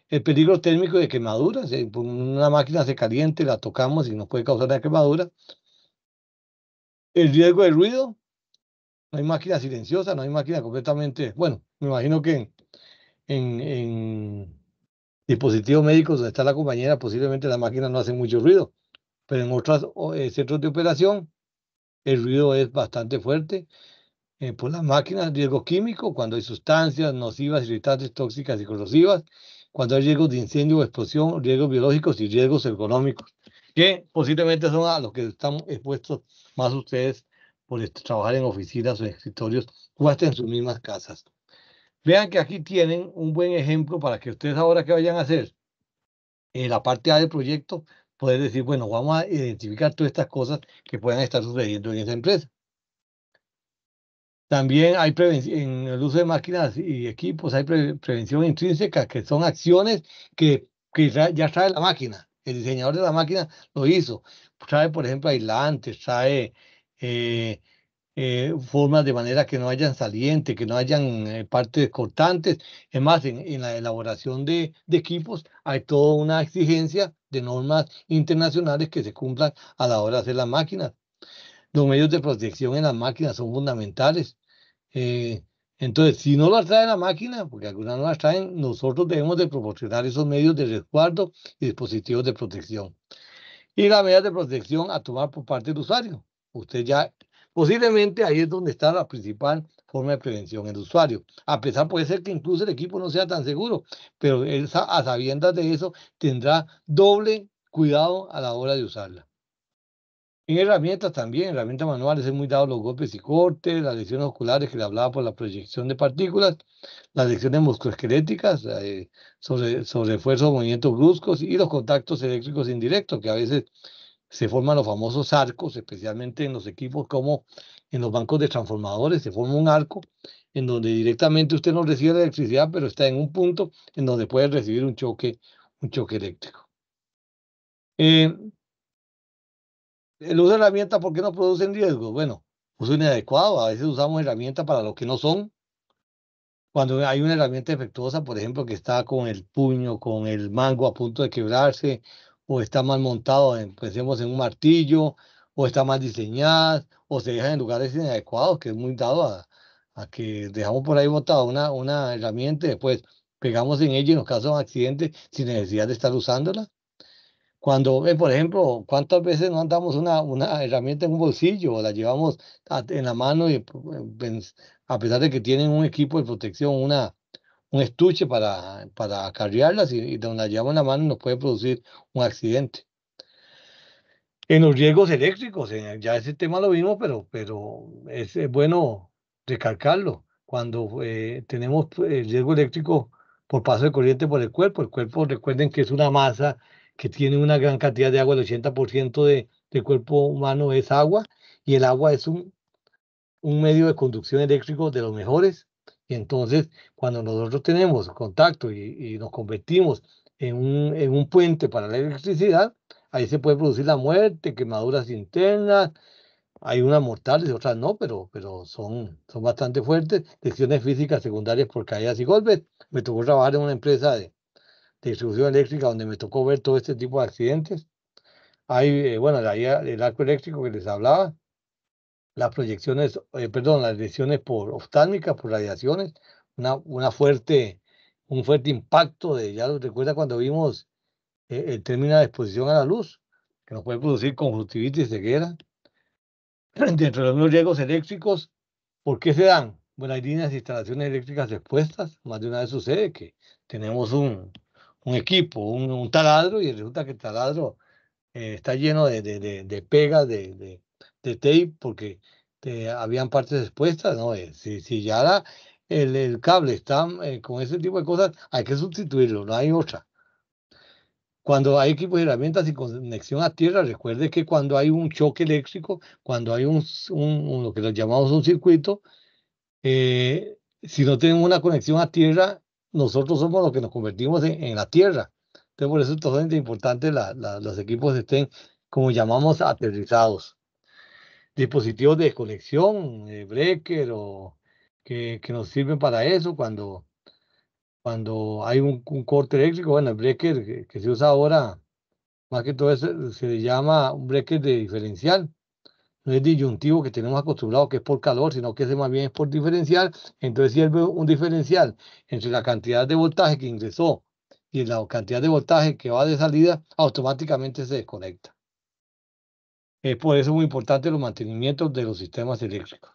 El peligro térmico de quemaduras, una máquina se caliente, la tocamos y nos puede causar una quemadura. El riesgo de ruido, no hay máquina silenciosa, no hay máquina completamente, bueno, me imagino que en dispositivos médicos donde está la compañera, posiblemente las máquinas no hacen mucho ruido, pero en otros centros de operación el ruido es bastante fuerte. Por las máquinas, riesgo químico, cuando hay sustancias nocivas, irritantes, tóxicas y corrosivas, cuando hay riesgos de incendio o explosión, riesgos biológicos y riesgos ergonómicos, que posiblemente son a los que están expuestos más ustedes por trabajar en oficinas o en escritorios o hasta en sus mismas casas. Vean que aquí tienen un buen ejemplo para que ustedes ahora que vayan a hacer en la parte A del proyecto, poder decir, bueno, vamos a identificar todas estas cosas que puedan estar sucediendo en esa empresa. También hay prevención en el uso de máquinas y equipos, hay prevención intrínseca, que son acciones que ya trae la máquina. El diseñador de la máquina lo hizo. Trae, por ejemplo, aislantes, trae eh, formas de manera que no hayan saliente, que no hayan partes cortantes. Es más, en la elaboración de equipos hay toda una exigencia de normas internacionales que se cumplan a la hora de hacer las máquinas. Los medios de protección en las máquinas son fundamentales. Eh, entonces, si no las trae la máquina, porque algunas no las traen, nosotros debemos de proporcionar esos medios de resguardo y dispositivos de protección. Y las medidas de protección a tomar por parte del usuario. Usted ya, posiblemente ahí es donde está la principal forma de prevención, el usuario. A pesar, puede ser que incluso el equipo no sea tan seguro, pero él, a sabiendas de eso, tendrá doble cuidado a la hora de usarla. En herramientas también, herramientas manuales, es muy dado los golpes y cortes, las lesiones oculares que le hablaba por la proyección de partículas, las lesiones musculoesqueléticas sobre esfuerzos o movimientos bruscos y los contactos eléctricos indirectos, que a veces se forman los famosos arcos, especialmente en los equipos como en los bancos de transformadores, se forma un arco en donde directamente usted no recibe la electricidad, pero está en un punto en donde puede recibir un choque eléctrico. El uso de herramientas, ¿por qué no producen riesgos? Bueno, uso inadecuado. A veces usamos herramientas para lo que no son. Cuando hay una herramienta defectuosa, por ejemplo, que está con el puño, con el mango a punto de quebrarse, o está mal montado, pensemos en un martillo, o está mal diseñada, o se deja en lugares inadecuados, que es muy dado a que dejamos por ahí botada una herramienta y después pegamos en ella y nos causa un accidente sin necesidad de estar usándola. Cuando, por ejemplo, ¿cuántas veces no andamos una herramienta en un bolsillo o la llevamos en la mano y a pesar de que tienen un equipo de protección, un estuche para acarrearlas y donde la llevamos en la mano nos puede producir un accidente? En los riesgos eléctricos, ya ese tema lo vimos, pero es bueno recalcarlo. Cuando tenemos el riesgo eléctrico por paso de corriente por el cuerpo recuerden que es una masa que tiene una gran cantidad de agua, el 80% del cuerpo humano es agua, y el agua es un medio de conducción eléctrico de los mejores. Y entonces, cuando nosotros tenemos contacto y nos convertimos en un puente para la electricidad, ahí se puede producir la muerte, quemaduras internas. Hay unas mortales y otras no, pero son bastante fuertes. Lesiones físicas secundarias por caídas y golpes. Me tocó trabajar en una empresa de distribución eléctrica donde me tocó ver todo este tipo de accidentes. Hay, bueno, el arco eléctrico que les hablaba, las proyecciones, perdón, las lesiones por oftálmicas, por radiaciones, un fuerte impacto ya lo recuerda cuando vimos el término de exposición a la luz, que nos puede producir conjuntivitis y ceguera. Dentro de los riesgos eléctricos, ¿por qué se dan? Bueno, hay líneas de instalaciones eléctricas expuestas, más de una vez sucede que tenemos un equipo, un taladro, y resulta que el taladro está lleno de pegas, de tape, porque habían partes expuestas, ¿no? Si ya el cable está con ese tipo de cosas, hay que sustituirlo, no hay otra. Cuando hay equipos y herramientas sin conexión a tierra, recuerde que cuando hay un choque eléctrico, cuando hay lo que lo llamamos un circuito, si no tenemos una conexión a tierra, nosotros somos los que nos convertimos en la tierra. Entonces, por eso es totalmente importante los equipos estén, como llamamos, aterrizados. Dispositivos de conexión, breaker, o que nos sirven para eso cuando hay un corte eléctrico. Bueno, el breaker que se usa ahora, más que todo se le llama un breaker de diferencial. No es disyuntivo que tenemos acostumbrado que es por calor, sino que ese más bien es por diferencial. Entonces sirve un diferencial entre la cantidad de voltaje que ingresó y la cantidad de voltaje que va de salida, automáticamente se desconecta. Es por eso muy importante los mantenimientos de los sistemas eléctricos.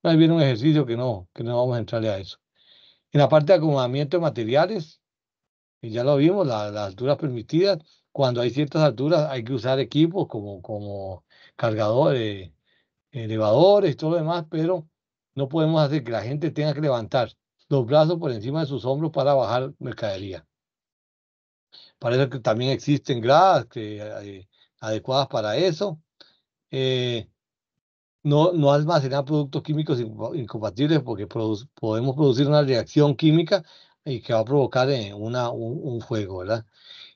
Ahí viene un ejercicio que no vamos a entrarle a eso. En la parte de acomodamiento de materiales, ya lo vimos, las alturas permitidas. Cuando hay ciertas alturas hay que usar equipos como cargadores, elevadores y todo lo demás, pero no podemos hacer que la gente tenga que levantar los brazos por encima de sus hombros para bajar mercadería. Parece que también existen gradas adecuadas para eso. Eh, no almacenar productos químicos incompatibles, porque podemos producir una reacción química y que va a provocar un fuego, ¿verdad?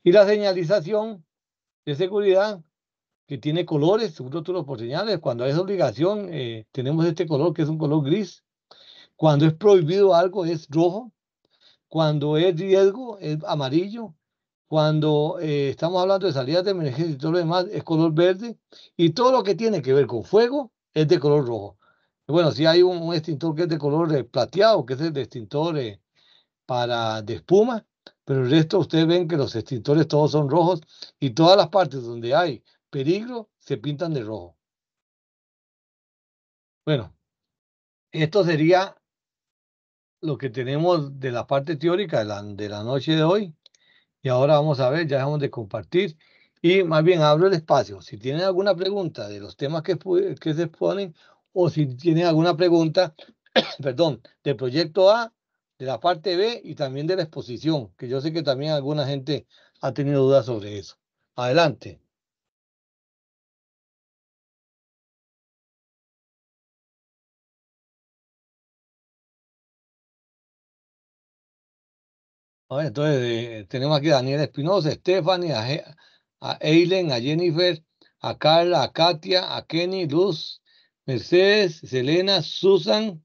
Y la señalización de seguridad, que tiene colores, seguro por señales. Cuando hay esa obligación, tenemos este color que es un color gris. Cuando es prohibido algo es rojo. Cuando es riesgo es amarillo. Cuando estamos hablando de salidas de emergencia y todo lo demás es color verde. Y todo lo que tiene que ver con fuego es de color rojo. Bueno, sí hay un extintor que es de color plateado, que es el extintor de espuma, pero el resto ustedes ven que los extintores todos son rojos, y todas las partes donde hay peligro se pintan de rojo. Bueno, esto sería lo que tenemos de la parte teórica de la noche de hoy. Y ahora vamos a ver, ya dejamos de compartir y más bien abro el espacio. Si tienen alguna pregunta de los temas que se exponen, o si tienen alguna pregunta, perdón, del proyecto A, de la parte B y también de la exposición, que yo sé que también alguna gente ha tenido dudas sobre eso. Adelante. A ver, entonces tenemos aquí a Daniel Espinosa, Stephanie, a Eileen, a Jennifer, a Carla, a Katia, a Kenny, Luz, Mercedes, Selena, Susan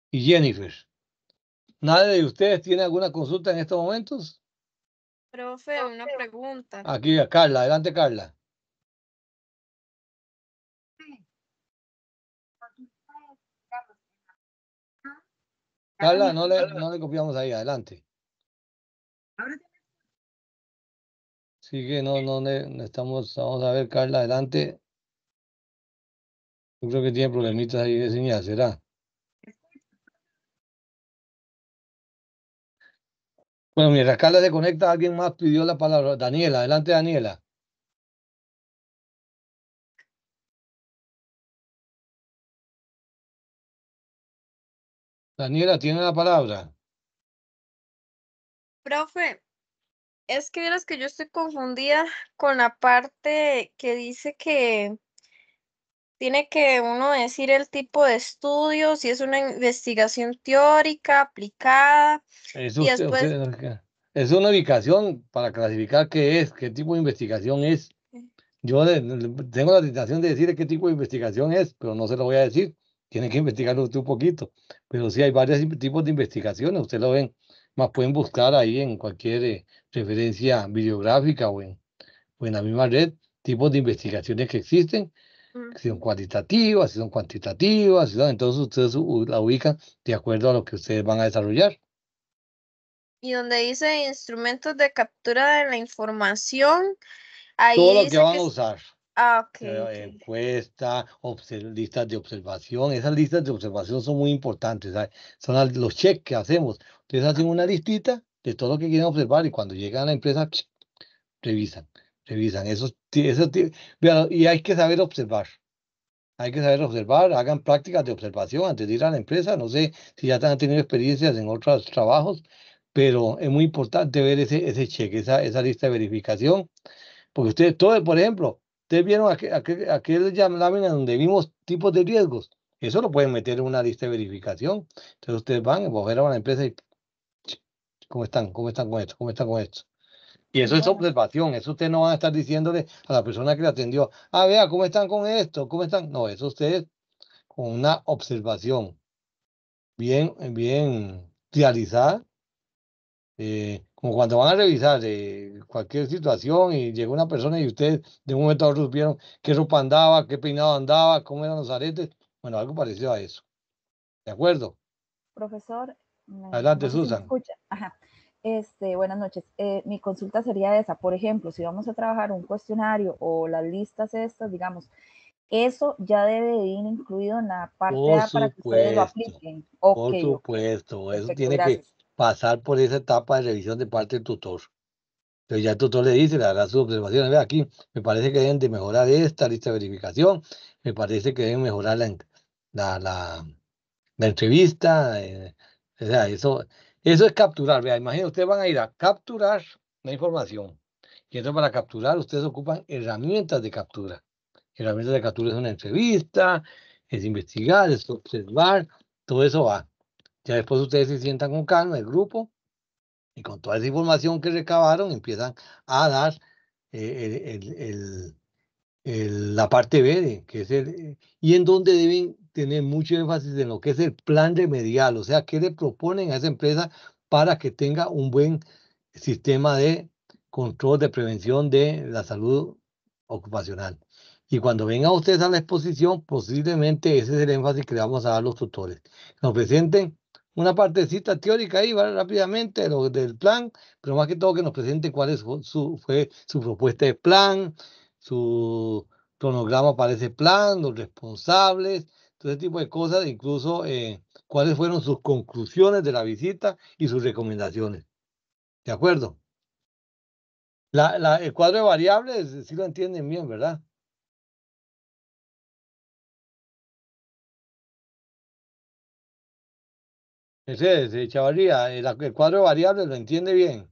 y Jennifer. ¿Nadie de ustedes tiene alguna consulta en estos momentos? Profe, una pregunta. Aquí, a Carla, adelante Carla. Carla, no le copiamos ahí, adelante. Sí que no estamos, vamos a ver, Carla, adelante. Yo creo que tiene problemitas ahí de señal, ¿será? Bueno, mientras Carla se conecta, alguien más pidió la palabra. Daniela, adelante Daniela. Daniela, tiene la palabra. Profe, es que vieras que yo estoy confundida con la parte que dice que tiene que uno decir el tipo de estudio, si es una investigación teórica, aplicada, Es y después, es una ubicación para clasificar qué es, qué tipo de investigación es. Yo tengo la tentación de decirle qué tipo de investigación es, pero no se lo voy a decir. Tiene que investigarlo usted un poquito. Pero sí hay varios tipos de investigaciones, usted lo ven. Más pueden buscar ahí en cualquier referencia bibliográfica o en la misma red, tipos de investigaciones que existen, si son cualitativas, si son cuantitativas, entonces ustedes la ubican de acuerdo a lo que ustedes van a desarrollar. y donde dice instrumentos de captura de la información, ahí Todo lo que dice van que a usar. ok. Encuesta, listas de observación. Esas listas de observación son muy importantes, ¿sabes? Son los checks que hacemos. Ustedes hacen una listita de todo lo que quieren observar y cuando llegan a la empresa, revisan. Vean, y hay que saber observar. Hay que saber observar, hagan prácticas de observación antes de ir a la empresa. No sé si ya han tenido experiencias en otros trabajos, pero es muy importante ver ese cheque, esa lista de verificación. Porque ustedes, todo, por ejemplo, ustedes vieron aquel lámina donde vimos tipos de riesgos. Eso lo pueden meter en una lista de verificación. Entonces ustedes van a volver a la empresa y ¿cómo están? ¿Cómo están con esto? ¿Cómo están con esto? Y eso es observación, eso ustedes no van a estar diciéndole a la persona que le atendió, vea, ¿cómo están con esto? ¿Cómo están? No, eso ustedes con una observación bien realizada, como cuando van a revisar cualquier situación y llegó una persona y ustedes de un momento a otro supieron qué ropa andaba, qué peinado andaba, cómo eran los aretes, bueno, algo parecido a eso. ¿De acuerdo? Profesor, Adelante, no sé si me Susan. escucha. Ajá. Buenas noches. Mi consulta sería esa. Por ejemplo, si vamos a trabajar un cuestionario o las listas estas, digamos, eso ya debe de ir incluido en la parte Por A para que ustedes lo supuesto, apliquen. por Ok. supuesto, eso Perfecto, tiene que gracias. pasar por esa etapa de revisión de parte del tutor. Entonces ya el tutor le dice, le hará sus observaciones, vea aquí, me parece que deben de mejorar esta lista de verificación, me parece que deben mejorar la entrevista, o sea, eso es capturar, vea, imagínate, ustedes van a ir a capturar la información, y entonces para capturar ustedes ocupan herramientas de captura. Herramientas de captura es una entrevista, es investigar, es observar, todo eso va. Ya después ustedes se sientan con calma, el grupo, y con toda esa información que recabaron empiezan a dar la parte B, que es y en donde deben tener mucho énfasis en lo que es el plan remedial, o sea, qué le proponen a esa empresa para que tenga un buen sistema de control de prevención de la salud ocupacional. Y cuando vengan ustedes a la exposición, posiblemente ese es el énfasis que le vamos a dar a los tutores. Nos presenten una partecita teórica ahí, ¿vale? Rápidamente del plan, pero más que todo que nos presenten cuál fue su propuesta de plan, su cronograma para ese plan, los responsables, todo ese tipo de cosas, incluso cuáles fueron sus conclusiones de la visita y sus recomendaciones. ¿De acuerdo? El cuadro de variables, sí lo entienden bien, ¿verdad? Ese es, Chavarría, el cuadro de variables lo entiende bien.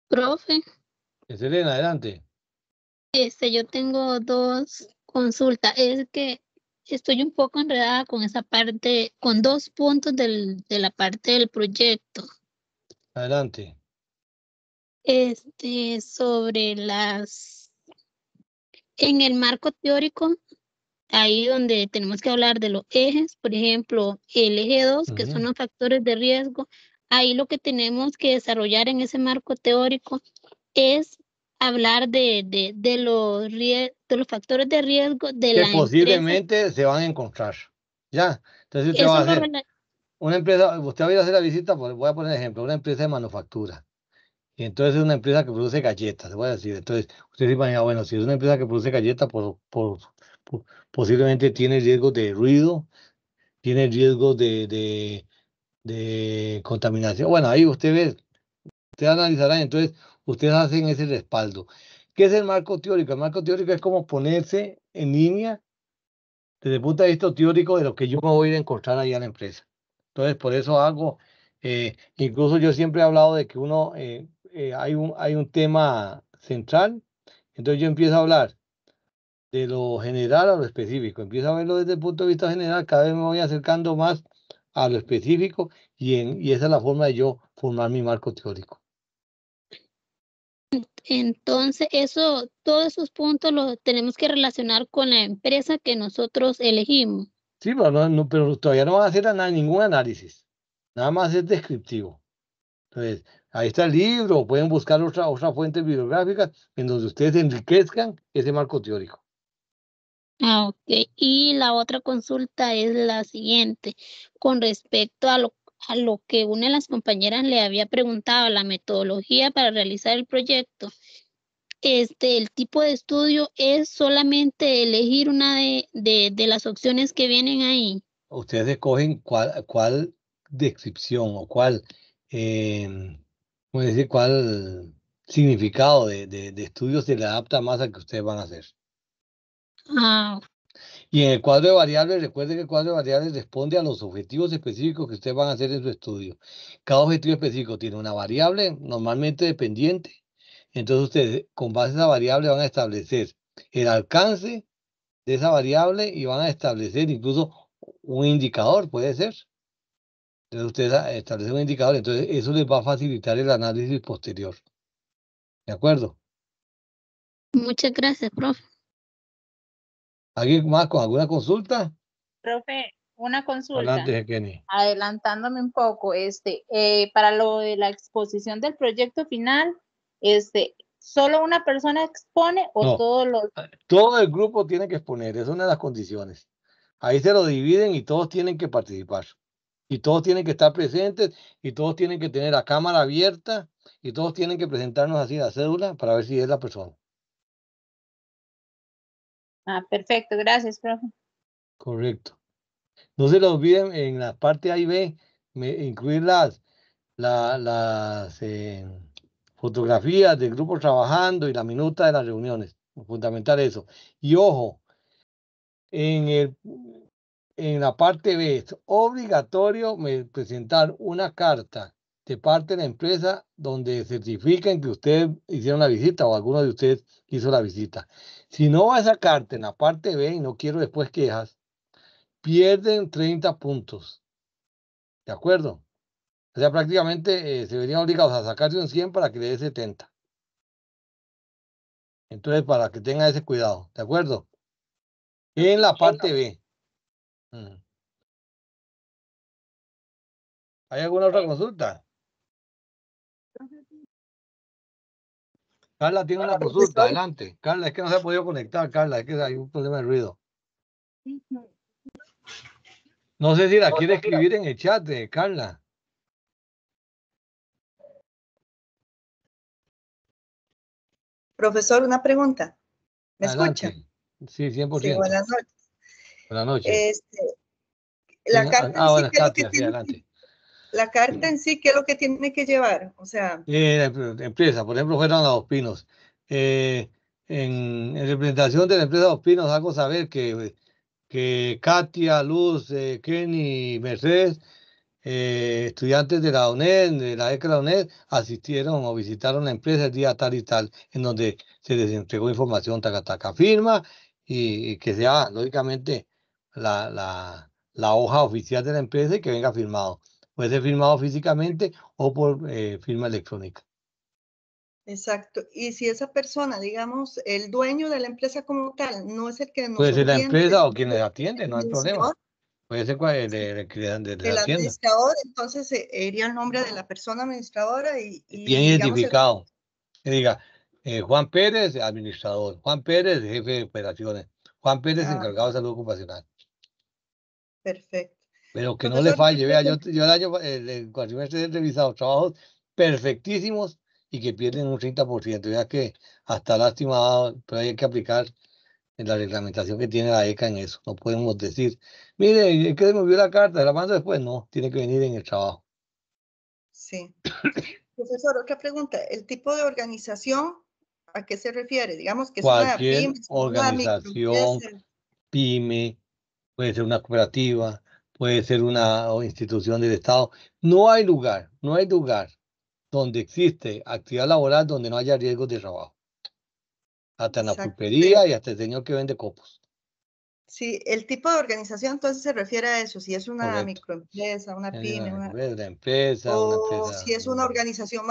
Profe, Selena, adelante. yo tengo dos consultas. Es que estoy un poco enredada con esa parte, con dos puntos de la parte del proyecto. Adelante. Sobre en el marco teórico, ahí donde tenemos que hablar de los ejes, por ejemplo, el eje 2, que son los factores de riesgo, ahí lo que tenemos que desarrollar en ese marco teórico es hablar de los factores de riesgo de que la empresa. posiblemente se van a encontrar. ¿Ya? Entonces usted va a hacer una empresa, usted va a ir a hacer la visita, voy a poner ejemplo, una empresa de manufactura. Y entonces es una empresa que produce galletas, se voy a decir. Entonces, usted se imagina, bueno, si es una empresa que produce galletas, posiblemente tiene riesgo de ruido, tiene riesgo de contaminación. Bueno, ahí usted ve, usted analizará, entonces ustedes hacen ese respaldo. ¿Qué es el marco teórico? El marco teórico es como ponerse en línea desde el punto de vista teórico de lo que yo me voy a ir a encontrar ahí a la empresa. Entonces, por eso hago, incluso yo siempre he hablado de que hay un tema central, entonces yo empiezo a hablar de lo general a lo específico, empiezo a verlo desde el punto de vista general, cada vez me voy acercando más a lo específico y esa es la forma de yo formar mi marco teórico. Entonces, todos esos puntos los tenemos que relacionar con la empresa que nosotros elegimos. Sí, pero todavía no van a hacer ningún análisis, nada más es descriptivo. Entonces, ahí está el libro, pueden buscar otra fuente bibliográfica en donde ustedes enriquezcan ese marco teórico. Ok, y la otra consulta es la siguiente, con respecto a lo que una de las compañeras le había preguntado, la metodología para realizar el proyecto. El tipo de estudio es solamente elegir una de las opciones que vienen ahí. Ustedes escogen cuál descripción o cuál significado de estudio se le adapta más al que ustedes van a hacer. Ah, Y en el cuadro de variables, recuerden que el cuadro de variables responde a los objetivos específicos que ustedes van a hacer en su estudio. Cada objetivo específico tiene una variable normalmente dependiente. Entonces ustedes con base a esa variable van a establecer el alcance de esa variable y van a establecer incluso un indicador, puede ser. Entonces ustedes establecen un indicador, entonces eso les va a facilitar el análisis posterior. ¿De acuerdo? muchas gracias, profe. ¿Alguien más con alguna consulta? Profe, una consulta. Adelante, Kenny. Adelantándome un poco, para lo de la exposición del proyecto final, ¿solo una persona expone o No. todos los? Todo el grupo tiene que exponer, es una de las condiciones. Ahí se lo dividen y todos tienen que participar. Y todos tienen que estar presentes y todos tienen que tener la cámara abierta y todos tienen que presentarnos así la cédula para ver si es la persona. Ah, perfecto, gracias, profe. Correcto. No se lo olviden en la parte A y B, incluir las fotografías del grupo trabajando y la minuta de las reuniones. Fundamental eso. Y ojo, en la parte B es obligatorio presentar una carta de parte de la empresa donde certifiquen que ustedes hicieron la visita o alguno de ustedes hizo la visita. Si no va esa carta en la parte B y no quiero después quejas, pierden 30 puntos. ¿De acuerdo? O sea, prácticamente se verían obligados a sacarse un 100 para que le dé 70. Entonces, para que tengan ese cuidado. ¿De acuerdo? En la parte B. ¿Hay alguna otra consulta? Carla tiene una consulta, adelante. Carla, es que no se ha podido conectar, Carla, es que hay un problema de ruido. No sé si la quiere escribir en el chat, Carla. Profesor, una pregunta. ¿Me Adelante. escucha? Sí, 100%. Sí, buenas noches. Buenas noches. La carta en sí, buenas, ¿qué es lo Katia, que sí, tiene? adelante. La carta en sí, ¿qué es lo que tiene que llevar? O sea, La empresa, por ejemplo, fueron a Dos Pinos. En representación de la empresa Dos Pinos, hago saber que Katia, Luz, Kenny y Mercedes, estudiantes de la UNED, de la ECA de la UNED, asistieron o visitaron la empresa el día tal y tal, en donde se les entregó información taca, firma y que sea, lógicamente, la hoja oficial de la empresa y que venga firmado. Puede ser firmado físicamente o por firma electrónica. Exacto. Y si esa persona, digamos, el dueño de la empresa como tal, no es el que nos Puede ser la orienta, empresa o sino quienes atienden, no hay problema. administrador, Puede ser de el la tienda. administrador, entonces iría el nombre de la persona administradora y Bien digamos, identificado. Que diga, Juan Pérez, administrador. Juan Pérez, jefe de operaciones. Juan Pérez, encargado de salud ocupacional. perfecto. Pero que no le Profesor, falle. Vea, yo el cuatrimestre he revisado trabajos perfectísimos y que pierden un 30%. Vea que hasta lástima, pero hay que aplicar en la reglamentación que tiene la ECA en eso. No podemos decir, mire, es que se me olvidó la carta, la mando después. No, tiene que venir en el trabajo. Sí. Profesor, otra pregunta. ¿El tipo de organización a qué se refiere? Digamos que es una Cualquier pyme, es una organización, microempresa. pyme, puede ser una cooperativa, puede ser una institución del Estado. No hay lugar donde existe actividad laboral donde no haya riesgos de trabajo. Hasta en la Exacto. pulpería y hasta el señor que vende copos. Sí, el tipo de organización entonces se refiere a eso, si es una Correcto. microempresa, una pyme, Una empresa, una o empresa. si es una organización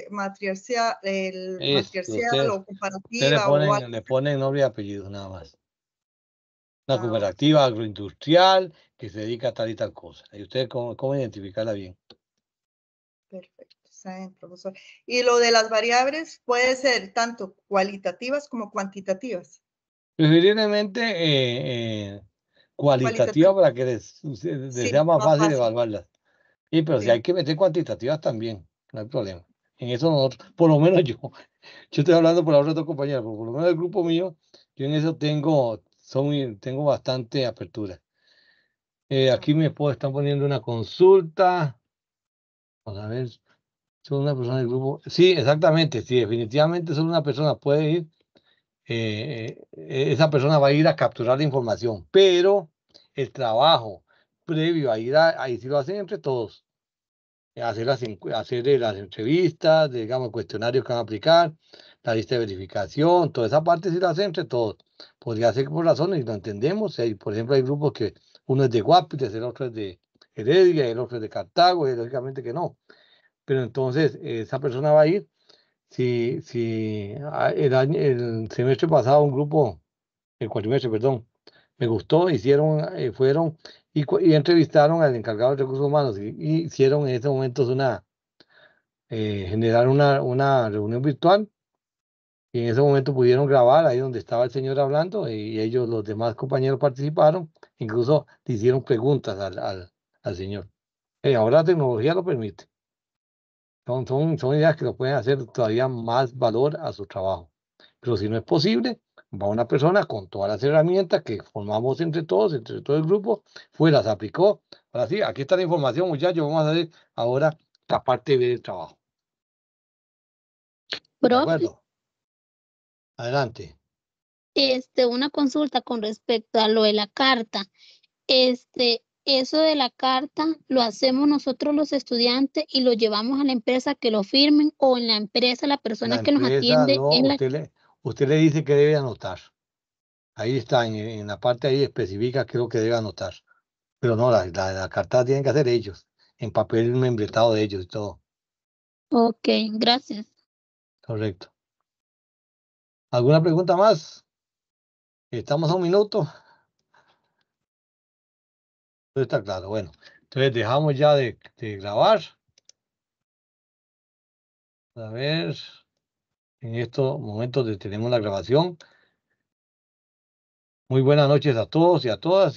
matricial Usted o comparativa le ponen nombre y apellido nada más. Una Ah, cooperativa agroindustrial que se dedica a tal y tal cosa. Y usted cómo identificarla bien. perfecto, está bien, profesor. Y lo de las variables puede ser tanto cualitativas como cuantitativas. Preferiblemente cualitativa para que les Sí, sea más más fácil fácil. evaluarlas. Y pero si Sí. hay que meter cuantitativas también, no hay problema. En eso nosotros, por lo menos yo estoy hablando por la otra compañera, pero por lo menos el grupo mío, yo en eso tengo bastante apertura. Aquí están poniendo una consulta. Vamos a ver, son una persona del grupo. Sí, exactamente, sí, definitivamente solo una persona puede ir. Esa persona va a ir a capturar la información, pero el trabajo previo a ir ahí sí lo hacen entre todos. Hacer las entrevistas, digamos, cuestionarios que van a aplicar, la lista de verificación, toda esa parte sí la hacen entre todos. Podría ser por razones y lo entendemos. Por ejemplo, hay grupos que uno es de Guapiles, el otro es de Heredia, el otro es de Cartago, y lógicamente que no. Pero entonces esa persona va a ir. Si el semestre pasado un grupo, el cuatrimestre, perdón, me gustó, fueron y entrevistaron al encargado de recursos humanos y hicieron en ese momento generar una reunión virtual y en ese momento pudieron grabar ahí donde estaba el señor hablando y ellos, los demás compañeros participaron, incluso le hicieron preguntas al señor. Ahora la tecnología lo permite. Son ideas que lo pueden hacer todavía más valor a su trabajo. Pero si no es posible, va una persona con todas las herramientas que formamos entre todos, entre todo el grupo, fue, las aplicó. Ahora sí, aquí está la información, muchachos. Vamos a ver ahora la parte B del trabajo. ¿De Profe, acuerdo? Adelante. una consulta con respecto a lo de la carta. Eso de la carta lo hacemos nosotros los estudiantes y lo llevamos a la empresa que lo firmen, o en la empresa la persona La que nos empresa, atiende no, es la... usted le dice que debe anotar. Ahí está, en la parte ahí especifica qué es lo que debe anotar. Pero no, la carta tienen que hacer ellos, en papel membretado de ellos y todo. Ok, gracias. Correcto. ¿Alguna pregunta más? Estamos a un minuto. Todo está claro. Bueno, entonces dejamos ya de grabar. A ver, en estos momentos detenemos la grabación. Muy buenas noches a todos y a todas.